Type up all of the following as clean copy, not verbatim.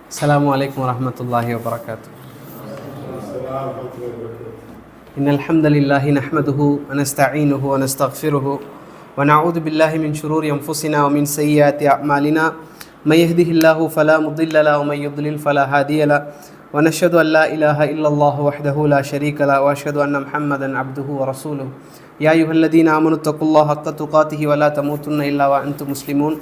السلام عليكم ورحمة الله وبركاته. إن الحمد لله نحمده ونستعينه ونستغفره ونعوذ بالله من شرور أنفسنا ومن سيئات أعمالنا. من يهده الله فلا مضل له ومن يضلل فلا هادي له. ونشهد أن لا إله إلا الله وحده لا شريك له وأشهد أن محمدا عبده ورسوله. يا أيها الذين آمنوا اتقوا الله حق تقاته ولا تموتن إلا وأنتم مسلمون.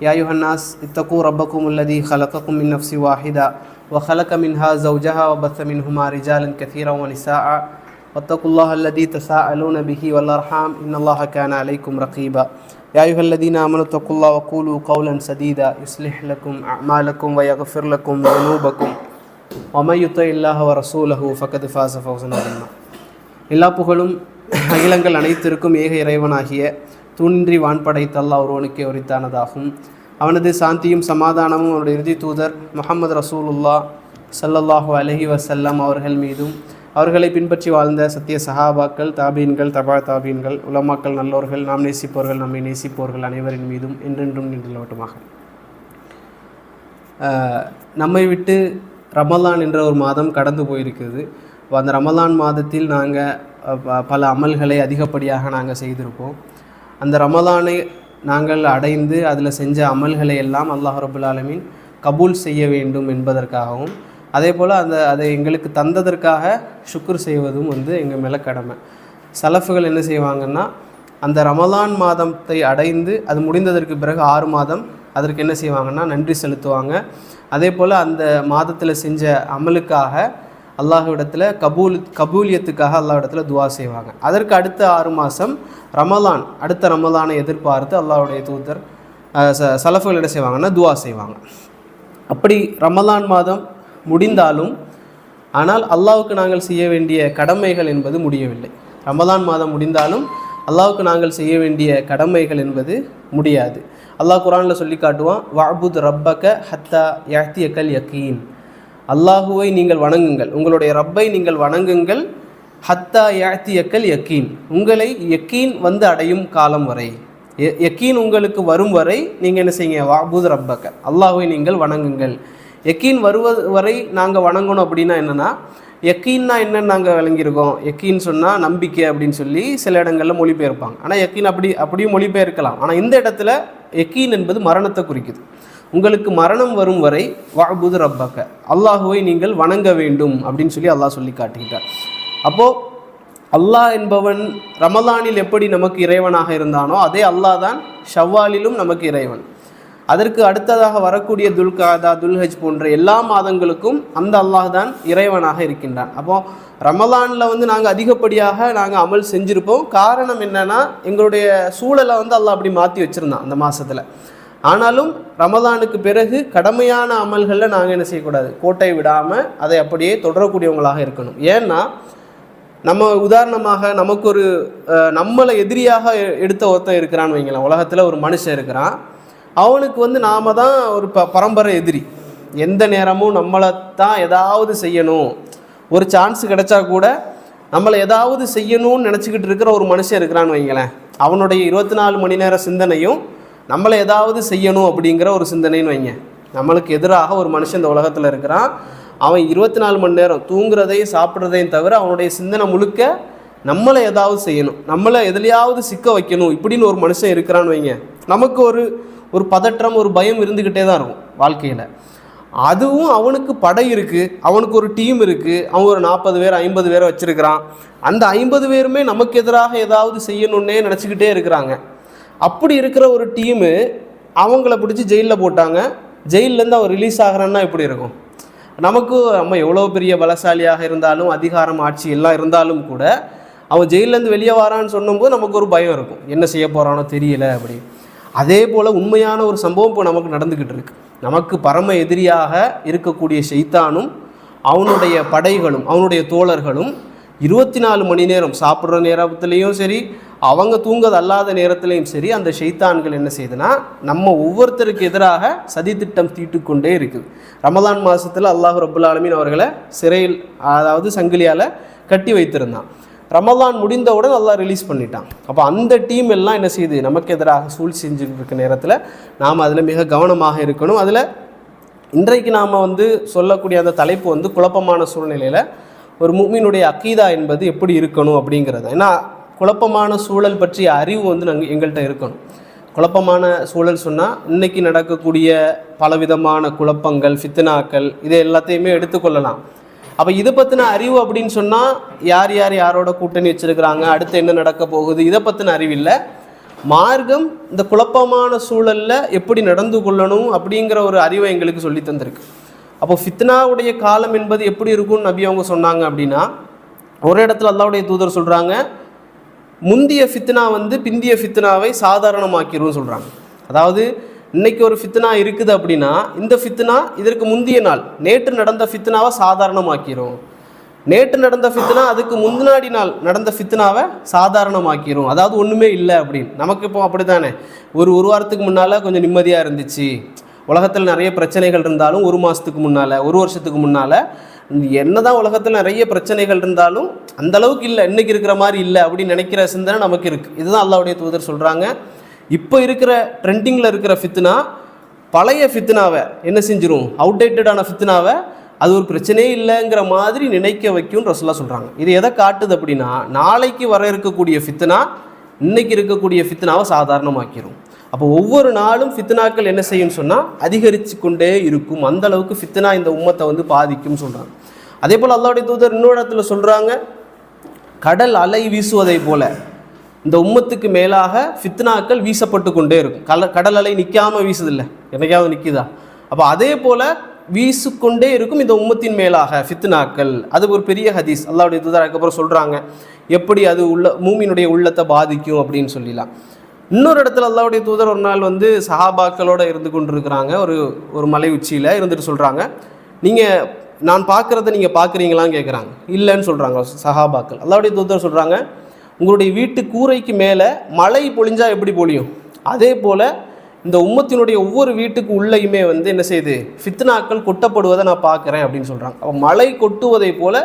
يا أيها الناس اتقوا ربكم الذي خلقكم من نفس واحدة وخلق منها زوجها وبث منهما رجالا كثيرا ونساء واتقوا الله الذي تساءلون به والأرحام إن الله كان عليكم رقيبا. يا أيها الذين آمنوا اتقوا الله وقولوا قولا سديدا يصلح لكم أعمالكم ويغفر لكم ذنوبكم ومن يطع الله ورسوله فقد فاز فوزا عظيما. எல்லா புகழும் அகிலங்கள் அனைத்திற்கும் ஏக இறைவனாகிய தூணின்றி வான்படைத்த அல்லாஹ் ஒருவனுக்கே உரித்தானதாகும். அவனது சாந்தியும் சமாதானமும் அவருடைய இறுதி தூதர் முஹம்மது ரசூலுல்லாஹ் ஸல்லல்லாஹு அலைஹி வஸல்லம் அவர்கள் மீதும் அவர்களை பின்பற்றி வாழ்ந்த சத்திய சஹாபாக்கள், தாபீன்கள், தபா தாபீன்கள், உலமாக்கள், நல்லோர்கள், நாம் நேசிப்பவர்கள், நம்மை நேசிப்பவர்கள் அனைவரின் மீதும் என்றென்றும் நின்றவட்டுமாக. நம்மை விட்டு ரமலான் என்ற ஒரு மாதம் கடந்து போயிருக்கிறது. அந்த ரமலான் மாதத்தில் நாங்கள் பல அமல்களை அதிகப்படியாக நாங்கள் செய்திருப்போம். அந்த ரமலானை நாங்கள் அடைந்து அதில் செஞ்ச அமல்களை எல்லாம் அல்லாஹ் ரப்புல் ஆலமீன் கபூல் செய்ய வேண்டும் என்பதற்காகவும், அதே போல் அதை எங்களுக்கு தந்ததற்காக ஷுக்ர் செய்வதும் எங்கள் மேலே கடமை. சலஃபுகள் என்ன செய்வாங்கன்னா, அந்த ரமலான் மாதத்தை அடைந்து அது முடிந்ததற்கு பிறகு 6 மாதம் அதற்கு என்ன செய்வாங்கன்னா நன்றி செலுத்துவாங்க. அதே போல் அந்த மாதத்தில் செஞ்ச அமலுக்காக அல்லாஹ்விடத்தில் கபூலியத்துக்காக அல்லாஹ்விடத்தில் துவா செய்வாங்க. அதற்கு அடுத்த 6 மாதம் ரமலான், அடுத்த ரமலானை எதிர்பார்த்து அல்லாஹ்வுடைய தூதர் சலஃபுகள் என்ன செய்வாங்கன்னா துவா செய்வாங்க. அப்படி ரமலான் மாதம் முடிந்தாலும் ஆனால் அல்லாஹ்வுக்கு நாங்கள் செய்ய வேண்டிய கடமைகள் என்பது முடியவில்லை. ரமலான் மாதம் முடிந்தாலும் அல்லாஹ்வுக்கு நாங்கள் செய்ய வேண்டிய கடமைகள் என்பது முடியாது. அல்லாஹ் குர்ஆனில் சொல்லி காட்டுவான், வஅபுத் ரப்பக ஹத்தா யஅதியக்கல் யகீன். அல்லாஹுவை நீங்கள் வணங்குங்கள், உங்களுடைய ரப்பை நீங்கள் வணங்குங்கள், ஹத்தா யஅதியக்கல் யகீன், உங்களை யகீன் அடையும் காலம் வரை, யகீன் உங்களுக்கு வரும் வரை நீங்கள் என்ன செய்யுங்க, வஅபுத் ரப்பக, அல்லாஹுவை நீங்கள் வணங்குங்கள். யகீன் வருவது வரை நாங்கள் வணங்கணும். அப்படின்னா என்னென்னா, யக்கீன்னா என்னன்னு நாங்கள் விளங்கியிருக்கோம். யக்கீன் சொன்னால் நம்பிக்கை அப்படின்னு சொல்லி சில இடங்களில் மொழிபெயர்ப்பாங்க. ஆனால் யக்கீன் அப்படியும் மொழிபெயர்க்கலாம். ஆனால் இந்த இடத்துல யக்கீன் என்பது மரணத்தை குறிக்குது. உங்களுக்கு மரணம் வரும் வரை வஅபுத் ரப்பக, அல்லாஹுவை நீங்கள் வணங்க வேண்டும் அப்படின்னு சொல்லி அல்லாஹ் சொல்லி காட்டுகிட்டார். அப்போது அல்லாஹ் என்பவன் ரமலானில் எப்படி நமக்கு இறைவனாக இருந்தானோ அதே அல்லாஹ் தான் ஷவ்வாலிலும் நமக்கு இறைவன். அதற்கு அடுத்ததாக வரக்கூடிய துல்காதா, துல்ஹஜ் போன்ற எல்லா மாதங்களுக்கும் அந்த அல்லாஹ் தான் இறைவனாக இருக்கின்றான். அப்போது ரமலானில் நாங்கள் அதிகப்படியாக நாங்கள் அமல் செஞ்சுருப்போம். காரணம் என்னென்னா, எங்களுடைய சூழலை அல்லாஹ் அப்படி மாற்றி வச்சுருந்தான் அந்த மாதத்தில். ஆனாலும் ரமலானுக்கு பிறகு கடமையான அமல்களில் நாங்கள் என்ன செய்யக்கூடாது, கோட்டை விடாமல் அதை அப்படியே தொடரக்கூடியவங்களாக இருக்கணும். ஏன்னா நம்ம உதாரணமாக நமக்கு ஒரு நம்மளை எதிரியாக எடுத்த ஒருத்தன் இருக்கிறான்னு வைங்களேன். உலகத்தில் ஒரு மனுஷன் இருக்கிறான், அவனுக்கு நாம் தான் ஒரு பரம்பரை எதிரி. எந்த நேரமும் நம்மளை தான் ஏதாவது செய்யணும், ஒரு சான்ஸ் கிடைச்சா கூட நம்மளை ஏதாவது செய்யணும்னு நினச்சிக்கிட்டு இருக்கிற ஒரு மனுஷன் இருக்கிறான்னு வைங்களேன். அவனுடைய 24 மணி நேர சிந்தனையும் நம்மளை ஏதாவது செய்யணும் அப்படிங்கிற ஒரு சிந்தனைன்னு வைங்க. நம்மளுக்கு எதிராக ஒரு மனுஷன் இந்த உலகத்தில் இருக்கிறான். அவன் 24 மணி நேரம் தூங்குறதையும் சாப்பிட்றதையும் தவிர அவனுடைய சிந்தனை முழுக்க நம்மளை ஏதாவது செய்யணும், நம்மளை எதுலையாவது சிக்க வைக்கணும் இப்படின்னு ஒரு மனுஷன் இருக்கிறான்னு வைங்க. நமக்கு ஒரு பதற்றம், ஒரு பயம் இருந்துக்கிட்டே தான் இருக்கும் வாழ்க்கையில். அதுவும் அவனுக்கு படை இருக்குது, அவனுக்கு ஒரு டீம் இருக்குது, அவன் ஒரு 40 பேர் 50 பேரை வச்சுருக்கிறான். அந்த 50 பேருமே நமக்கு எதிராக ஏதாவது செய்யணுன்னே நினச்சிக்கிட்டே இருக்கிறாங்க. அப்படி இருக்கிற ஒரு டீமு அவங்கள பிடிச்சி ஜெயிலில் போட்டாங்க. ஜெயிலேருந்து அவன் ரிலீஸ் ஆகிறான்னா எப்படி இருக்கும்? நமக்கு நம்ம எவ்வளோ பெரிய பலசாலியாக இருந்தாலும், அதிகாரம், ஆட்சி எல்லாம் இருந்தாலும் கூட அவன் ஜெயிலேருந்து வெளியே வரான்னு சொன்னும்போது நமக்கு ஒரு பயம் இருக்கும், என்ன செய்ய போகிறானோ தெரியல அப்படி. அதே போல் உண்மையான ஒரு சம்பவம் இப்போ நமக்கு நடந்துக்கிட்டு இருக்கு. நமக்கு பரம எதிரியாக இருக்கக்கூடிய ஷைத்தானும் அவனுடைய படைகளும் அவனுடைய தோழர்களும் 24 மணி நேரம் சாப்பிட்ற நேரத்துலேயும் சரி, அவங்க தூங்கது அல்லாத நேரத்துலையும் சரி, அந்த ஷைத்தான்கள் என்ன செய்யுதுன்னா நம்ம ஒவ்வொருத்தருக்கு எதிராக சதித்திட்டம் தீட்டுக்கொண்டே இருக்குது. ரமலான் மாதத்தில் அல்லாஹ் ரப்புல் ஆலமீன் அவர்களை சிறையில், அதாவது சங்கிலியால் கட்டி வைத்திருந்தான். ரமலான் முடிந்தவுடன் அல்லாஹ் ரிலீஸ் பண்ணிட்டான். அப்போ அந்த டீம் எல்லாம் என்ன செய்யுது, நமக்கு எதிராக சூழ் செஞ்சுட்டு இருக்க நேரத்தில் நாம் அதில் மிக கவனமாக இருக்கணும். அதில் இன்றைக்கு நாம் வந்து சொல்லக்கூடிய அந்த தலைப்பு வந்து குழப்பமான சூழ்நிலையில் ஒரு முஃமினுடைய அக்கீதா என்பது எப்படி இருக்கணும் அப்படிங்கிறது. ஏன்னா குழப்பமான சூழல் பற்றிய அறிவு வந்து எங்கள்கிட்ட இருக்கணும். குழப்பமான சூழல் சொன்னால் இன்றைக்கி நடக்கக்கூடிய பலவிதமான குழப்பங்கள், ஃபித்னாக்கள், இதை எல்லாத்தையுமே எடுத்துக்கொள்ளலாம். அப்போ இதை பற்றின அறிவு அப்படின்னு சொன்னால் யார் யார் யாரோட கூட்டணி வச்சுருக்கிறாங்க, அடுத்து என்ன நடக்க போகுது, இதை பற்றின அறிவில்லை. மார்க்கம் இந்த குழப்பமான சூழலில் எப்படி நடந்து கொள்ளணும் அப்படிங்கிற ஒரு அறிவை எங்களுக்கு சொல்லி தந்திருக்கு. அப்போ ஃபித்னாவுடைய காலம் என்பது எப்படி இருக்கும்னு நபி அவங்க சொன்னாங்க அப்படின்னா, ஒரு இடத்துல அல்லாஹ்வுடைய தூதர் சொல்கிறாங்க, முந்திய ஃபித்னா வந்து பிந்திய ஃபித்னாவை சாதாரணமாக்கிரும்னு சொல்கிறாங்க. அதாவது இன்றைக்கி ஒரு ஃபித்னா இருக்குது அப்படின்னா இந்த ஃபித்னா இதற்கு முந்திய நாள் நேற்று நடந்த ஃபித்னாவை சாதாரணமாக்கிரும், நேற்று நடந்த ஃபித்னா அதுக்கு முன்னாடி நாள் நடந்த ஃபித்னாவை சாதாரணமாக்கிரும். அதாவது ஒன்றுமே இல்லை அப்படின்னு. நமக்கு இப்போ அப்படி தானே, ஒரு வாரத்துக்கு முன்னால் கொஞ்சம் நிம்மதியாக இருந்துச்சு, உலகத்தில் நிறைய பிரச்சனைகள் இருந்தாலும் ஒரு மாதத்துக்கு முன்னால், ஒரு வருஷத்துக்கு முன்னால் என்னதான் உலகத்தில் நிறைய பிரச்சனைகள் இருந்தாலும் அந்த அளவுக்கு இல்லை, இன்றைக்கி இருக்கிற மாதிரி இல்லை அப்படின்னு நினைக்கிற சிந்தனை நமக்கு இருக்குது. இதுதான் அல்லாஹ்வுடைய தூதர் சொல்கிறாங்க. இப்போ இருக்கிற ட்ரெண்டிங்கில் இருக்கிற ஃபித்னா பழைய ஃபித்னாவை என்ன செஞ்சிரும், அவுடேட்டடான ஃபித்னாவை அது ஒரு பிரச்சனையே இல்லைங்கிற மாதிரி நினைக்க வைக்கும்னு ரசூலுல்லாஹ் சொல்கிறாங்க. இது எதை காட்டுது அப்படின்னா, நாளைக்கு வர இருக்கக்கூடிய ஃபித்னா இன்றைக்கி இருக்கக்கூடிய ஃபித்னாவை சாதாரணமாக்கிரும். அப்போ ஒவ்வொரு நாளும் ஃபித்னாக்கள் என்ன செய்யும்னு சொன்னால் அதிகரித்து கொண்டே இருக்கும். அந்த அளவுக்கு ஃபித்னா இந்த உம்மத்தை வந்து பாதிக்கும்னு சொல்கிறாங்க. அதே போல் அல்லாஹ்வுடைய தூதர் இன்னொரு இடத்துல சொல்கிறாங்க, கடல் அலை வீசுவதை போல் இந்த உம்மத்துக்கு மேலாக ஃபித்னாக்கள் வீசப்பட்டு கொண்டே இருக்கும். கடல் அலை நிற்காமல் வீசுதில்லை, என்னைக்காவது நிற்குதா? அப்போ அதே போல் வீசிக்கொண்டே இருக்கும் இந்த உம்மத்தின் மேலாக ஃபித்னாக்கள். அது ஒரு பெரிய ஹதீஸ். அல்லாஹ்வுடைய தூதர் அதுக்கப்புறம் சொல்கிறாங்க எப்படி அது மூமினுடைய உள்ளத்தை பாதிக்கும் அப்படின்னு சொல்லிடலாம். இன்னொரு இடத்துல அல்லாஹ்வுடைய தூதர் ஒரு நாள் வந்து சஹாபாக்களோடு இருந்து கொண்டிருக்கிறாங்க. ஒரு மலை உச்சியில் இருந்துட்டு சொல்கிறாங்க, நீங்கள் நான் பார்க்குறத நீங்கள் பார்க்குறீங்களான்னு கேட்குறாங்க. இல்லைன்னு சொல்கிறாங்க சஹாபாக்கள். அல்லாஹ்வுடைய தூதர் சொல்கிறாங்க, உங்களுடைய வீட்டு கூரைக்கு மேலே மழை பொழிஞ்சால் எப்படி பொழியும், அதே போல் இந்த உம்மத்தினுடைய ஒவ்வொரு வீட்டுக்கு உள்ளேயுமே வந்து என்ன செய்யுது, ஃபித்னாக்கள் கொட்டப்படுவதை நான் பார்க்குறேன் அப்படின்னு சொல்கிறாங்க. அப்போ மழை கொட்டுவதை போல்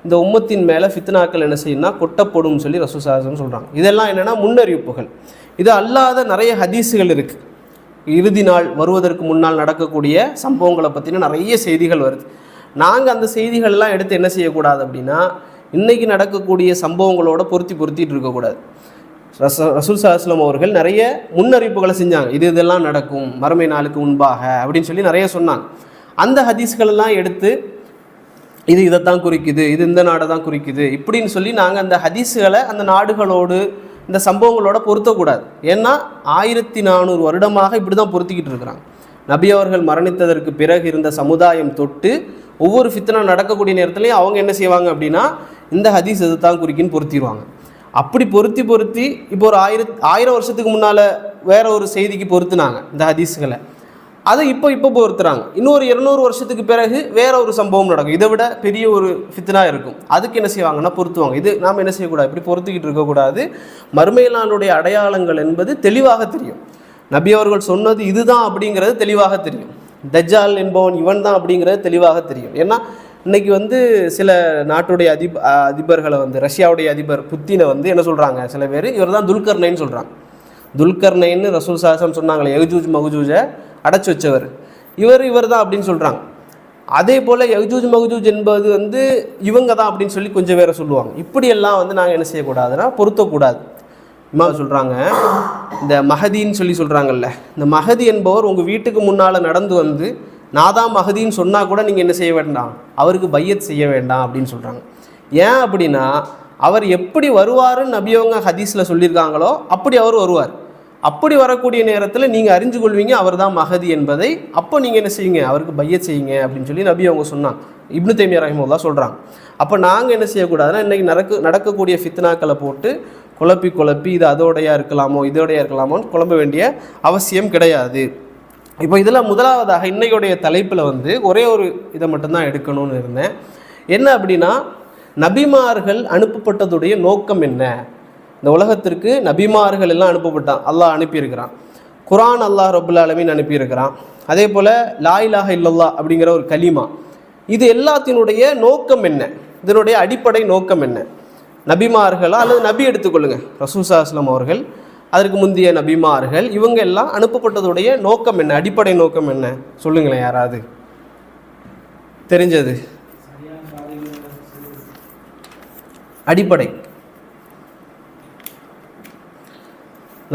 இந்த உம்மத்தின் மேலே ஃபித்னாக்கள் என்ன செய்யணும்னா கொட்டப்படும் சொல்லி ரசூலுல்லாஹி ஸல்லல்லாஹு அலைஹி வஸல்லம் சொல்கிறாங்க. இதெல்லாம் என்னென்னா முன்னறிவிப்புகள். இது அல்லாத நிறைய ஹதீஸுகள் இருக்குது. இறுதி நாள் வருவதற்கு முன்னால் நடக்கக்கூடிய சம்பவங்களை பற்றின நிறைய செய்திகள் வருது. நாங்கள் அந்த செய்திகள்லாம் எடுத்து என்ன செய்யக்கூடாது அப்படின்னா, இன்றைக்கி நடக்கக்கூடிய சம்பவங்களோட பொருத்திட்டு இருக்கக்கூடாது. ரசூல் ஸல்லல்லாஹு அலைஹி வஸல்லம் அவர்கள் நிறைய முன்னறிவிப்புகளை செஞ்சாங்க. இதெல்லாம் நடக்கும் மறுமை நாளுக்கு முன்பாக அப்படின்னு சொல்லி நிறைய சொன்னாங்க. அந்த ஹதீஸ்களெல்லாம் எடுத்து இது இதைத்தான் குறிக்குது, இது இந்த நாடை தான் குறிக்குது இப்படின்னு சொல்லி நாங்கள் அந்த ஹதீஸுகளை அந்த நாடுகளோடு இந்த சம்பவங்களோட பொருத்தக்கூடாது. ஏன்னா 1400 வருடமாக இப்படி தான் பொருத்திக்கிட்டு இருக்கிறாங்க. நபி அவர்கள் மரணித்ததற்கு பிறகு இருந்த சமுதாயம் தொட்டு ஒவ்வொரு ஃபித்னா நடக்கக்கூடிய நேரத்துலையும் அவங்க என்ன செய்வாங்க அப்படின்னா இந்த ஹதீஸ் இது தான் குறிக்குன்னு பொருத்திடுவாங்க. அப்படி பொருத்தி இப்போ ஒரு 1000 வருஷத்துக்கு முன்னால் வேற ஒரு செய்திக்கு பொருத்துனாங்க இந்த ஹதீஸுகளை. அதை இப்போ பொறுத்துறாங்க. இன்னொரு 200 வருஷத்துக்கு பிறகு வேற ஒரு சம்பவம் நடக்கும், இதை விட பெரிய ஒரு ஃபித்னா இருக்கும். அதுக்கு என்ன செய்வாங்கன்னா பொருத்துவாங்க. இது நாம் என்ன செய்யக்கூடாது, இப்படி பொருத்திக்கிட்டு இருக்கக்கூடாது. மறுமையிலானுடைய அடையாளங்கள் என்பது தெளிவாக தெரியும். நபி அவர்கள் சொன்னது இதுதான் அப்படிங்கிறது தெளிவாக தெரியும். தஜ்ஜால் என்பவன் இவன் தான் அப்படிங்கிறது தெளிவாக தெரியும். ஏன்னா இன்றைக்கி வந்து சில நாட்டுடைய அதிபர்களை வந்து ரஷ்யாவுடைய அதிபர் புத்தினை வந்து என்ன சொல்கிறாங்க, சில பேர் இவர் தான் துல்கர்னைன்னு சொல்கிறாங்க. துல்கர்னைன்னு ரசூல் ஸல்லல்லாஹு அலைஹி வஸல்லம் சொன்னாங்களே, யஜூஜ் மகஜூஜை அடைச்சி வச்சவர் இவர் தான் அப்படின்னு சொல்கிறாங்க. அதே போல் யஜூஜ் மகஜூஜ் என்பது வந்து இவங்க தான் அப்படின்னு சொல்லி கொஞ்சம் பேரை சொல்லுவாங்க. இப்படியெல்லாம் வந்து நாங்கள் என்ன செய்யக்கூடாதுன்னா பொருத்தக்கூடாது. இமாம் சொல்கிறாங்க, இந்த மஹதின்னு சொல்லி சொல்கிறாங்கல்ல, இந்த மஹதி என்பவர் உங்கள் வீட்டுக்கு முன்னால் நடந்து வந்து நான் தான் மஹதின்னு சொன்னால் கூட நீங்கள் என்ன செய்ய வேண்டாம், அவருக்கு பையத் செய்ய வேண்டாம் அப்படின்னு சொல்கிறாங்க. ஏன் அப்படின்னா அவர் எப்படி வருவாருன்னு நபியவங்க ஹதீஸில் சொல்லியிருக்காங்களோ அப்படி அவர் வருவார். அப்படி வரக்கூடிய நேரத்தில் நீங்கள் அறிஞ்சு கொள்வீங்க அவர் தான் மஹதி என்பதை. அப்போ நீங்கள் என்ன செய்யுங்க, அவருக்கு பையத் செய்யுங்க அப்படின்னு சொல்லி நபி அவங்க சொன்னாங்க. இப்னு தைமியா ரஹிமஹுல்லாஹ் சொல்கிறாங்க. அப்போ நாங்கள் என்ன செய்யக்கூடாதுன்னா இன்றைக்கி நடக்கக்கூடிய ஃபித்னாக்களை போட்டு குழப்பி இது அதோடையா இருக்கலாமோ இதோடையா இருக்கலாமோன்னு குழம்ப வேண்டிய அவசியம் கிடையாது. இப்போ இதில் முதலாவதாக இன்னைக்குடைய தலைப்பில் வந்து ஒரே ஒரு இதை மட்டும்தான் எடுக்கணும்னு இருந்தேன். என்ன அப்படின்னா, நபிமார்கள் அனுப்பப்பட்டதுடைய நோக்கம் என்ன? இந்த உலகத்திற்கு நபிமார்கள் எல்லாம் அனுப்பப்பட்டான், அல்லாஹ் அனுப்பியிருக்கிறான். குர்ஆன் அல்லாஹ் ரப்புல் ஆலமீன் அனுப்பியிருக்கிறான். அதே போல் லா இலாஹ இல்லல்லாஹ் அப்படிங்கிற ஒரு கலிமா. இது எல்லாத்தினுடைய நோக்கம் என்ன, இதனுடைய அடிப்படை நோக்கம் என்ன? நபிமார்களா அல்லது நபி எடுத்துக்கொள்ளுங்க, ரசூல் ஸல்லல்லாஹு அலைஹி வஸல்லம் அவர்கள், அதற்கு முந்தைய நபிமார்கள், இவங்க எல்லாம் அனுப்பப்பட்டதுடைய நோக்கம் என்ன, அடிப்படை நோக்கம் என்ன சொல்லுங்களேன் யாராவது. தெரிஞ்சது அடிப்படை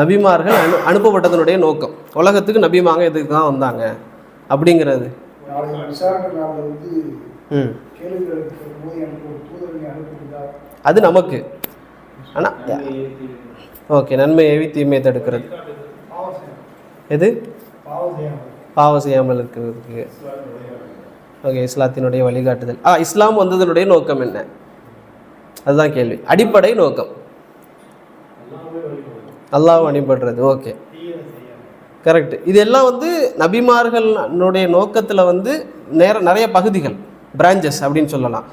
நபிமார்கள் அனுப்பப்பட்டதனுடைய நோக்கம், உலகத்துக்கு நபிமாங்க எதுக்கு தான் வந்தாங்க அப்படிங்கிறது. அது நமக்கு. ஆனால் ஓகே, நன்மை ஏவி தீமையை தடுக்கிறது, எது பாவ செய்யாமல் இருக்கிறதுக்கு. ஓகே, இஸ்லாத்தினுடைய வழிகாட்டுதல். இஸ்லாம் வந்ததனுடைய நோக்கம் என்ன? அதுதான் கேள்வி. அடிப்படை நோக்கம் அல்லாஹ் வழிபடுறது. Okay, correct. இதெல்லாம் நபிமார்களுடைய நோக்கத்தில் நிறைய பகுதிகள், பிரான்ச்சஸ் அப்படின்னு சொல்லலாம்.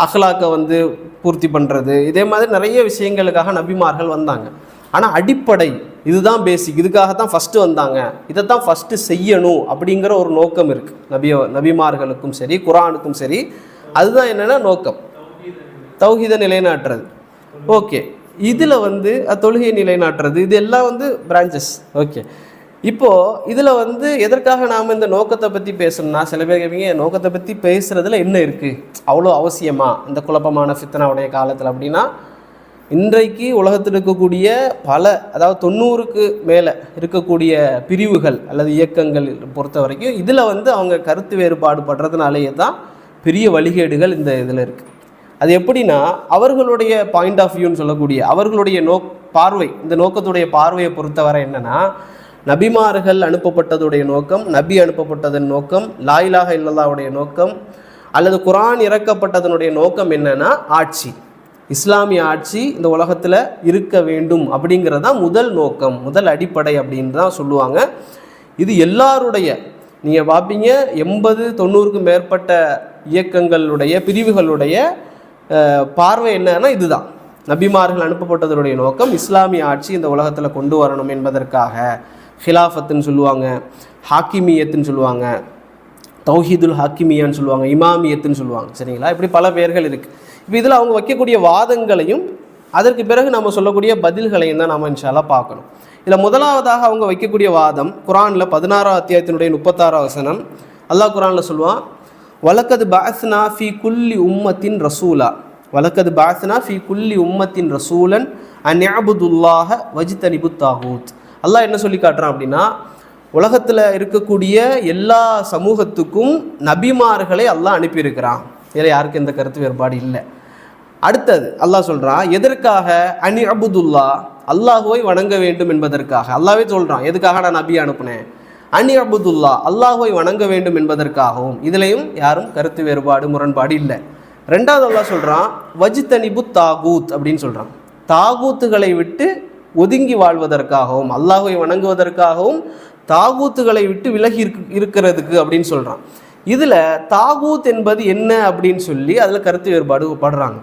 அஹ்லாக்கை பூர்த்தி பண்ணுறது, இதே மாதிரி நிறைய விஷயங்களுக்காக நபிமார்கள் வந்தாங்க. ஆனால் அடிப்படை இதுதான் பேசிக், இதுக்காகத்தான் ஃபஸ்ட்டு வந்தாங்க, இதைத்தான் ஃபஸ்ட்டு செய்யணும் அப்படிங்கிற ஒரு நோக்கம் இருக்குது நபிமார்களுக்கும் சரி குர்ஆனுக்கும் சரி. அதுதான் என்னென்னா நோக்கம், தௌஹீதை நிலைநாட்டுறது. ஓகே, இதில் தொழுகையை நிலைநாட்டுறது, இது எல்லாம் பிரான்ச்சஸ். ஓகே, இப்போது இதில் எதற்காக நாம் இந்த நோக்கத்தை பற்றி பேசணும்னா, சில பேர் கேட்பீங்க நோக்கத்தை பற்றி பேசுகிறதுல என்ன இருக்குது, அவ்வளோ அவசியமா இந்த குழப்பமான ஃபித்னாவுடைய காலத்தில் அப்படின்னா, இன்றைக்கு உலகத்தில் இருக்கக்கூடிய அதாவது 90க்கு மேலே இருக்கக்கூடிய பிரிவுகள் அல்லது இயக்கங்கள் பொறுத்த வரைக்கும் இதில் அவங்க கருத்து வேறுபாடு படுறதுனாலேயே தான் பெரிய வழிகேடுகள் இந்த இதில் இருக்குது. அது எப்படின்னா, அவர்களுடைய பாயிண்ட் ஆஃப் வியூன்னு சொல்லக்கூடிய அவர்களுடைய பார்வை, இந்த நோக்கத்துடைய பார்வையை பொறுத்தவரை என்னென்னா, நபிமார்கள் அனுப்பப்பட்டதுடைய நோக்கம், நபி அனுப்பப்பட்டதன் நோக்கம், லா இலாஹ இல்லல்லாஹ்வுடைய நோக்கம் அல்லது குர்ஆன் இறக்கப்பட்டதனுடைய நோக்கம் என்னென்னா ஆட்சி, இஸ்லாமிய ஆட்சி இந்த உலகத்தில் இருக்க வேண்டும் அப்படிங்கிறது தான் முதல் நோக்கம், முதல் அடிப்படை அப்படின்னு தான் சொல்லுவாங்க. இது எல்லாருடைய, நீங்கள் பார்ப்பீங்க 80-90க்கு மேற்பட்ட இயக்கங்களுடைய பிரிவுகளுடைய பார்வை என்னன்னா இதுதான். நபிமார்கள் அனுப்பப்பட்டதனுடைய நோக்கம் இஸ்லாமிய ஆட்சி இந்த உலகத்தில் கொண்டு வரணும் என்பதற்காக. ஹிலாஃபத்துன்னு சொல்லுவாங்க, ஹாக்கிமியத்துன்னு சொல்லுவாங்க, தௌஹீதுல் ஹாக்கிமியான்னு சொல்லுவாங்க, இமாமியத்துன்னு சொல்லுவாங்க. சரிங்களா, இப்படி பல பெயர்கள் இருக்குது. இப்போ இதில் அவங்க வைக்கக்கூடிய வாதங்களையும் அதற்கு பிறகு நம்ம சொல்லக்கூடிய பதில்களையும் தான் நம்ம இன்ஷா அல்லாஹ் பார்க்கணும். இதில் முதலாவதாக அவங்க வைக்கக்கூடிய வாதம், குர்ஆனில் 16ஆம் அத்தியாயத்தினுடைய 36ஆம் வசனம், அல்லாஹ் குர்ஆனில் சொல்லுவான், வலக்கது பாஸ்னா ஃபி குல்லி உம்மத்தின் ரசூலா, வலக்கது பாஸ்னா ஃபி குல்லி உம்மத்தின் ரசூலன் அன்யஅபுதுல்லாஹ வஜ்தனிபு தாகூத். அல்லாஹ் என்ன சொல்லி காட்டுறான் அப்படின்னா, உலகத்தில் இருக்கக்கூடிய எல்லா சமூகத்துக்கும் நபிமார்களை அல்லாஹ் அனுப்பியிருக்கிறான். இதில் யாருக்கு எந்த கருத்து வேறுபாடு இல்லை. அடுத்தது அல்லாஹ் சொல்கிறான், எதற்காக? அன்யஅபுதுல்லா, அல்லாஹுவை வணங்க வேண்டும் என்பதற்காக. அல்லாஹ்வே சொல்கிறான், எதுக்காக நான் நபி அனுப்புனேன்? அன்யஅபுதுல்லா, அல்லாஹுவை வணங்க வேண்டும் என்பதற்காகவும். இதுலேயும் யாரும் கருத்து வேறுபாடு முரண்பாடு இல்லை. ரெண்டாவது அல்லாஹ் சொல்கிறான், வஜ்தனிபு தாகூத் அப்படின்னு சொல்கிறான். தாகூத்துகளை விட்டு ஒதுங்கி வாழ்வதற்காகவும், அல்லாஹுவை வணங்குவதற்காகவும், தாகூத்துகளை விட்டு விலகி இருக்கிறதுக்கு அப்படின்னு சொல்கிறான். இதில் தாகூத் என்பது என்ன அப்படின்னு சொல்லி அதில் கருத்து வேறுபாடு படுறாங்க.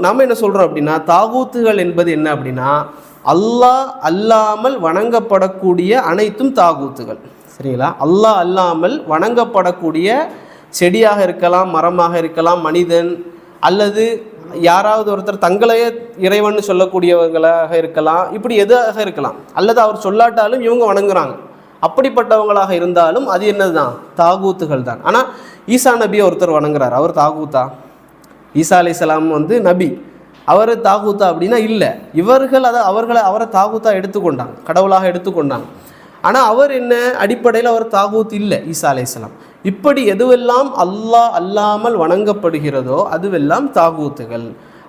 நம்ம என்ன சொல்கிறோம் அப்படின்னா, தாகூத்துகள் என்பது என்ன அப்படின்னா, அல்லாஹ் அல்லாமல் வணங்கப்படக்கூடிய அனைத்தும் தாகூத்துகள். சரிங்களா, அல்லாஹ் அல்லாமல் வணங்கப்படக்கூடிய செடியாக இருக்கலாம், மரமாக இருக்கலாம், மனிதன் அல்லது யாராவது ஒருத்தர் தங்களையே இறைவன் சொல்லக்கூடியவங்களாக இருக்கலாம், இப்படி எதாக இருக்கலாம், அல்லது அவர் சொல்லாட்டாலும் இவங்க வணங்குறாங்க, அப்படிப்பட்டவங்களாக இருந்தாலும் அது என்னது தான்? தாகூத்துகள் தான். ஆனால் ஈசா நபியை ஒருத்தர் வணங்குறார், அவர் தாகூத்தா? ஈசா அலைஹிஸ்ஸலாம் நபி, அவர் தாகூத்தா அப்படின்னா இல்லை. இவர்கள் அவரை தாகூத்தா எடுத்துக்கொண்டாங்க, கடவுளாக எடுத்துக்கொண்டாங்க. ஆனால் அவர் என்ன அடிப்படையில் அவர் தாகூத் இல்லை, ஈசா அலைஹிஸ்ஸலாம். இப்படி எதுவெல்லாம் அல்லாஹ் அல்லாமல் வணங்கப்படுகிறதோ அதுவெல்லாம் தாகூத்துகள்.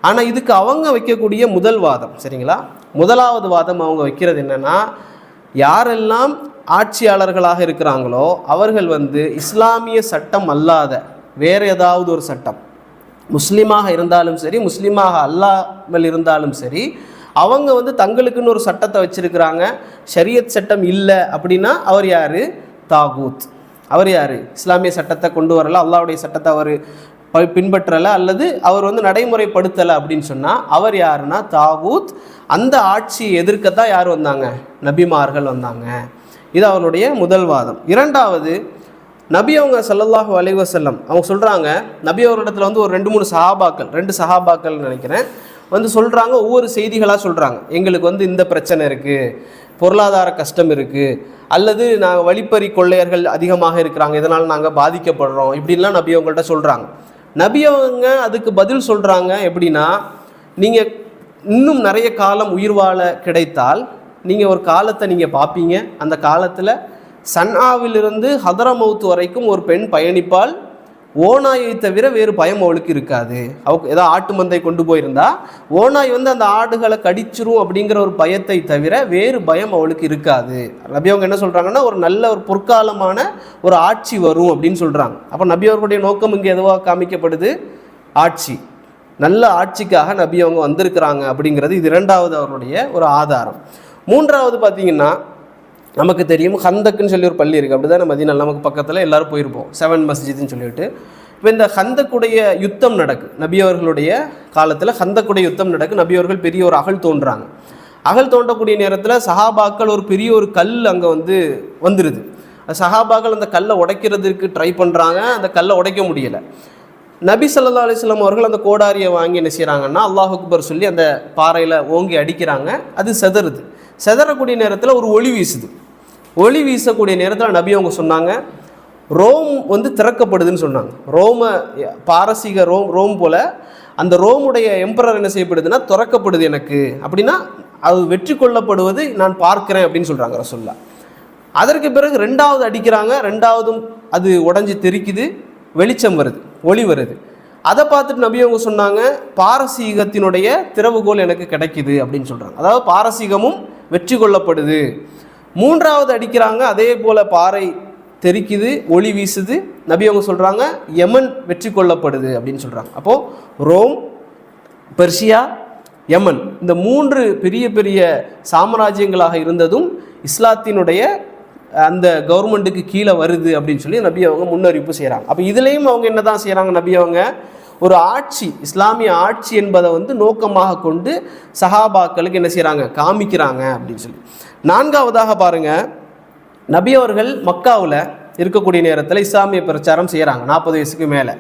ஆனால் இதுக்கு அவங்க வைக்கக்கூடிய முதல் வாதம், சரிங்களா, முதலாவது வாதம் அவங்க வைக்கிறது என்னென்னா, யாரெல்லாம் ஆட்சியாளர்களாக இருக்கிறாங்களோ அவர்கள் இஸ்லாமிய சட்டம் அல்லாத வேறு ஏதாவது ஒரு சட்டம், முஸ்லீமாக இருந்தாலும் சரி முஸ்லீமாக அல்லாமல் இருந்தாலும் சரி, அவங்க தங்களுக்குன்னு ஒரு சட்டத்தை வச்சுருக்கிறாங்க, ஷரியத் சட்டம் இல்லை அப்படின்னா அவர் யார்? தாகூத். அவர் யார்? இஸ்லாமிய சட்டத்தை கொண்டு வரலை, அல்லாஹ்வுடைய சட்டத்தை அவர் பின்பற்றலை அல்லது அவர் நடைமுறைப்படுத்தலை அப்படின்னு சொன்னால் அவர் யாருன்னா தாகூத். அந்த ஆட்சியை எதிர்க்கத்தான் யார் வந்தாங்க? நபிமார்கள் வந்தாங்க. இது அவருடைய முதல் வாதம். இரண்டாவது, நபி அவங்க ஸல்லல்லாஹு அலைஹி வஸல்லம் அவங்க சொல்கிறாங்க, நபி அவரிடத்துல ஒரு 2 சஹாபாக்கள் நினைக்கிறேன் சொல்கிறாங்க, ஒவ்வொரு செய்திகளாக சொல்கிறாங்க. எங்களுக்கு இந்த பிரச்சனை இருக்குது, பொருளாதார கஷ்டம் இருக்குது, அல்லது நாங்கள் வழிப்பறி கொள்ளையர்கள் அதிகமாக இருக்கிறாங்க, இதனால் நாங்கள் பாதிக்கப்படுறோம், இப்படின்லாம் நபி அவங்கள்ட்ட சொல்கிறாங்க. நபி அவங்க அதுக்கு பதில் சொல்கிறாங்க எப்படின்னா, நீங்கள் இன்னும் நிறைய காலம் உயிர் வாழ கிடைத்தால் நீங்கள் ஒரு காலத்தை நீங்கள் பார்ப்பீங்க. அந்த காலத்தில் சன்ஆவிலிருந்து ஹதரமவுத் வரைக்கும் ஒரு பெண் பயணிப்பால், ஓநாயை தவிர வேறு பயம் அவளுக்கு இருக்காது. அவளுக்கு ஏதாவது ஆட்டு மந்தை கொண்டு போயிருந்தா ஓநாய் வந்து அந்த ஆடுகளை கடிச்சிரும் அப்படிங்கிற ஒரு பயத்தை தவிர வேறு பயம் அவளுக்கு இருக்காது. நபி அவங்க என்ன சொல்கிறாங்கன்னா, ஒரு நல்ல ஒரு பொற்காலமான ஒரு ஆட்சி வரும் அப்படின்னு சொல்கிறாங்க. அப்போ நபி அவர்களுடைய நோக்கம் இங்கே எதுவாக காமிக்கப்படுது? ஆட்சி, நல்ல ஆட்சிக்காக நபி அவங்க வந்திருக்கிறாங்க அப்படிங்கிறது இது இரண்டாவது அவருடைய ஒரு ஆதாரம். மூன்றாவது பார்த்திங்கன்னா, நமக்கு தெரியும் ஹந்தக்குன்னு சொல்லி ஒரு பள்ளி இருக்குது, அப்படி தான் மதீனா நமக்கு பக்கத்தில் எல்லோரும் போயிருப்போம், 7 மஸ்ஜித்னு சொல்லிட்டு. இப்போ இந்த ஹந்தக்குடைய யுத்தம் நடக்கு, நபி அவர்களுடைய காலத்தில் ஹந்தக்குடைய யுத்தம் நடக்கு. நபி அவர்கள் பெரிய ஒரு அகழ் தோன்றாங்க. அகழ் தோண்டக்கூடிய நேரத்தில் சஹாபாக்கள் ஒரு பெரிய ஒரு கல் அங்கே வந்துடுது. சஹாபாக்கள் அந்த கல்லை உடைக்கிறதுக்கு ட்ரை பண்ணுறாங்க, அந்த கல்லை உடைக்க முடியலை. நபி ஸல்லல்லாஹு அலைஹி வஸல்லம் அவர்கள் அந்த கோடாரியை வாங்கி என்ன செய்கிறாங்கன்னா, அல்லாஹ் அக்பர் சொல்லி அந்த பாறையில் ஓங்கி அடிக்கிறாங்க. அது செதறுது. செதறக்கூடிய நேரத்தில் ஒரு ஒளி வீசுது. ஒளி வீசக்கூடிய நேரத்தில் நபி அவங்க சொன்னாங்க, ரோம் திறக்கப்படுதுன்னு சொன்னாங்க. பாரசீக ரோம் போல் அந்த ரோமுடைய எம்பரர் என்ன செய்யப்படுதுன்னா திறக்கப்படுது எனக்கு, அப்படின்னா அது வெற்றி கொள்ளப்படுவது நான் பார்க்குறேன் அப்படின்னு சொல்கிறாங்க ரசூலுல்லாஹ். அதற்கு பிறகு ரெண்டாவது அடிக்கிறாங்க, ரெண்டாவதும் அது உடஞ்சி தெரிக்குது, வெளிச்சம் வருது, ஒளி வருது. அதை பார்த்துட்டு நபி அவங்க சொன்னாங்க, பாரசீகத்தினுடைய திறவுகோல் எனக்கு கிடைக்குது அப்படின்னு சொல்கிறாங்க. அதாவது பாரசீகமும் வெற்றி கொள்ளப்படுது. மூன்றாவது அடிக்கிறாங்க, அதே போல் பாறை தெரிக்குது, ஒளி வீசுது. நபி அவங்க சொல்கிறாங்க, யமன் வெற்றி கொள்ளப்படுது அப்படின்னு சொல்கிறாங்க. அப்போது ரோம், பெர்ஷியா, யமன், இந்த 3 பெரிய பெரிய சாம்ராஜ்யங்களாக இருந்ததும் இஸ்லாத்தினுடைய அந்த கவர்மெண்ட்டுக்கு கீழே வருது அப்படின்னு சொல்லி நபி அவங்க முன்னறிவிப்பு செய்கிறாங்க. அப்போ இதுலேயும் அவங்க என்ன தான் செய்கிறாங்க, நபி அவங்க ஒரு ஆட்சி, இஸ்லாமிய ஆட்சி என்பதை நோக்கமாக கொண்டு சஹாபாக்களுக்கு என்ன செய்கிறாங்க, காமிக்கிறாங்க அப்படின்னு சொல்லி. நான்காவதாக பாருங்கள், நபி அவர்கள் மக்காவில் இருக்கக்கூடிய நேரத்தில் இஸ்லாமிய பிரச்சாரம் செய்கிறாங்க 40 வயசுக்கு மேலே.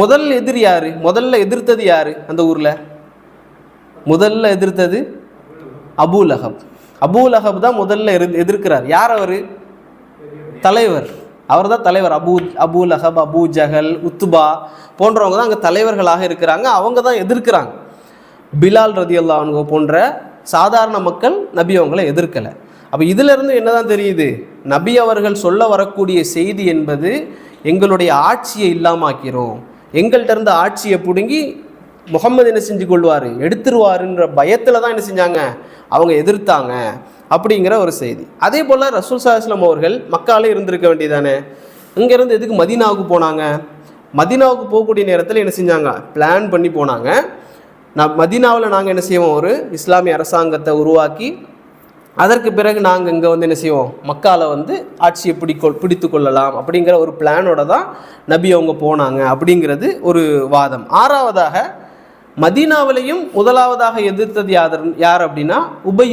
முதல் எதிரி யார்? முதல்ல எதிர்த்தது யார்? அந்த ஊரில் முதல்ல எதிர்த்தது அபூ லஹப். அபூ லஹப் தான் முதல்ல எதிர்க்கிறார். யார் அவர்? தலைவர். அவர் தான் தலைவர். Abu Lahab, Abu Jahl, Utba போன்றவங்க தான் அங்கே தலைவர்களாக இருக்கிறாங்க. அவங்க தான் எதிர்க்கிறாங்க. பிலால் ரதியல்லாஹு அன்ஹு போன்ற சாதாரண மக்கள் நபி அவங்களை எதிர்க்கலை. அப்போ இதிலிருந்து என்ன தான் தெரியுது, நபி அவர்கள் சொல்ல வரக்கூடிய செய்தி என்பது எங்களுடைய ஆட்சியை இல்லாமாக்கிறோம், எங்கள்கிட்ட இருந்து ஆட்சியை பிடுங்கி முகம்மது என்ன செஞ்சு கொள்வார், எடுத்துருவாருன்ற பயத்தில் தான் என்ன செஞ்சாங்க, அவங்க எதிர்த்தாங்க அப்படிங்கிற ஒரு செய்தி. அதே போல் ரசூல் ஸல்லல்லாஹு அலைஹி வஸல்லம் அவர்கள் மக்காலே இருந்திருக்க வேண்டியதானே, இங்கேருந்து எதுக்கு மதீனாவுக்கு போனாங்க? மதீனாவுக்கு போகக்கூடிய நேரத்தில் என்ன செஞ்சாங்க, பிளான் பண்ணி போனாங்க. மதீனாவில் நாங்கள் என்ன செய்வோம், ஒரு இஸ்லாமிய அரசாங்கத்தை உருவாக்கி அதற்கு பிறகு நாங்கள் இங்கே என்ன செய்வோம், மக்காவில் ஆட்சியை பிடித்து கொள்ளலாம் அப்படிங்கிற ஒரு பிளானோட தான் நபி அவங்க போனாங்க அப்படிங்கிறது ஒரு வாதம். ஆறாவதாக, மதீனாவிலையும் முதலாவதாக எதிர்த்தது யார் அப்படின்னா உபை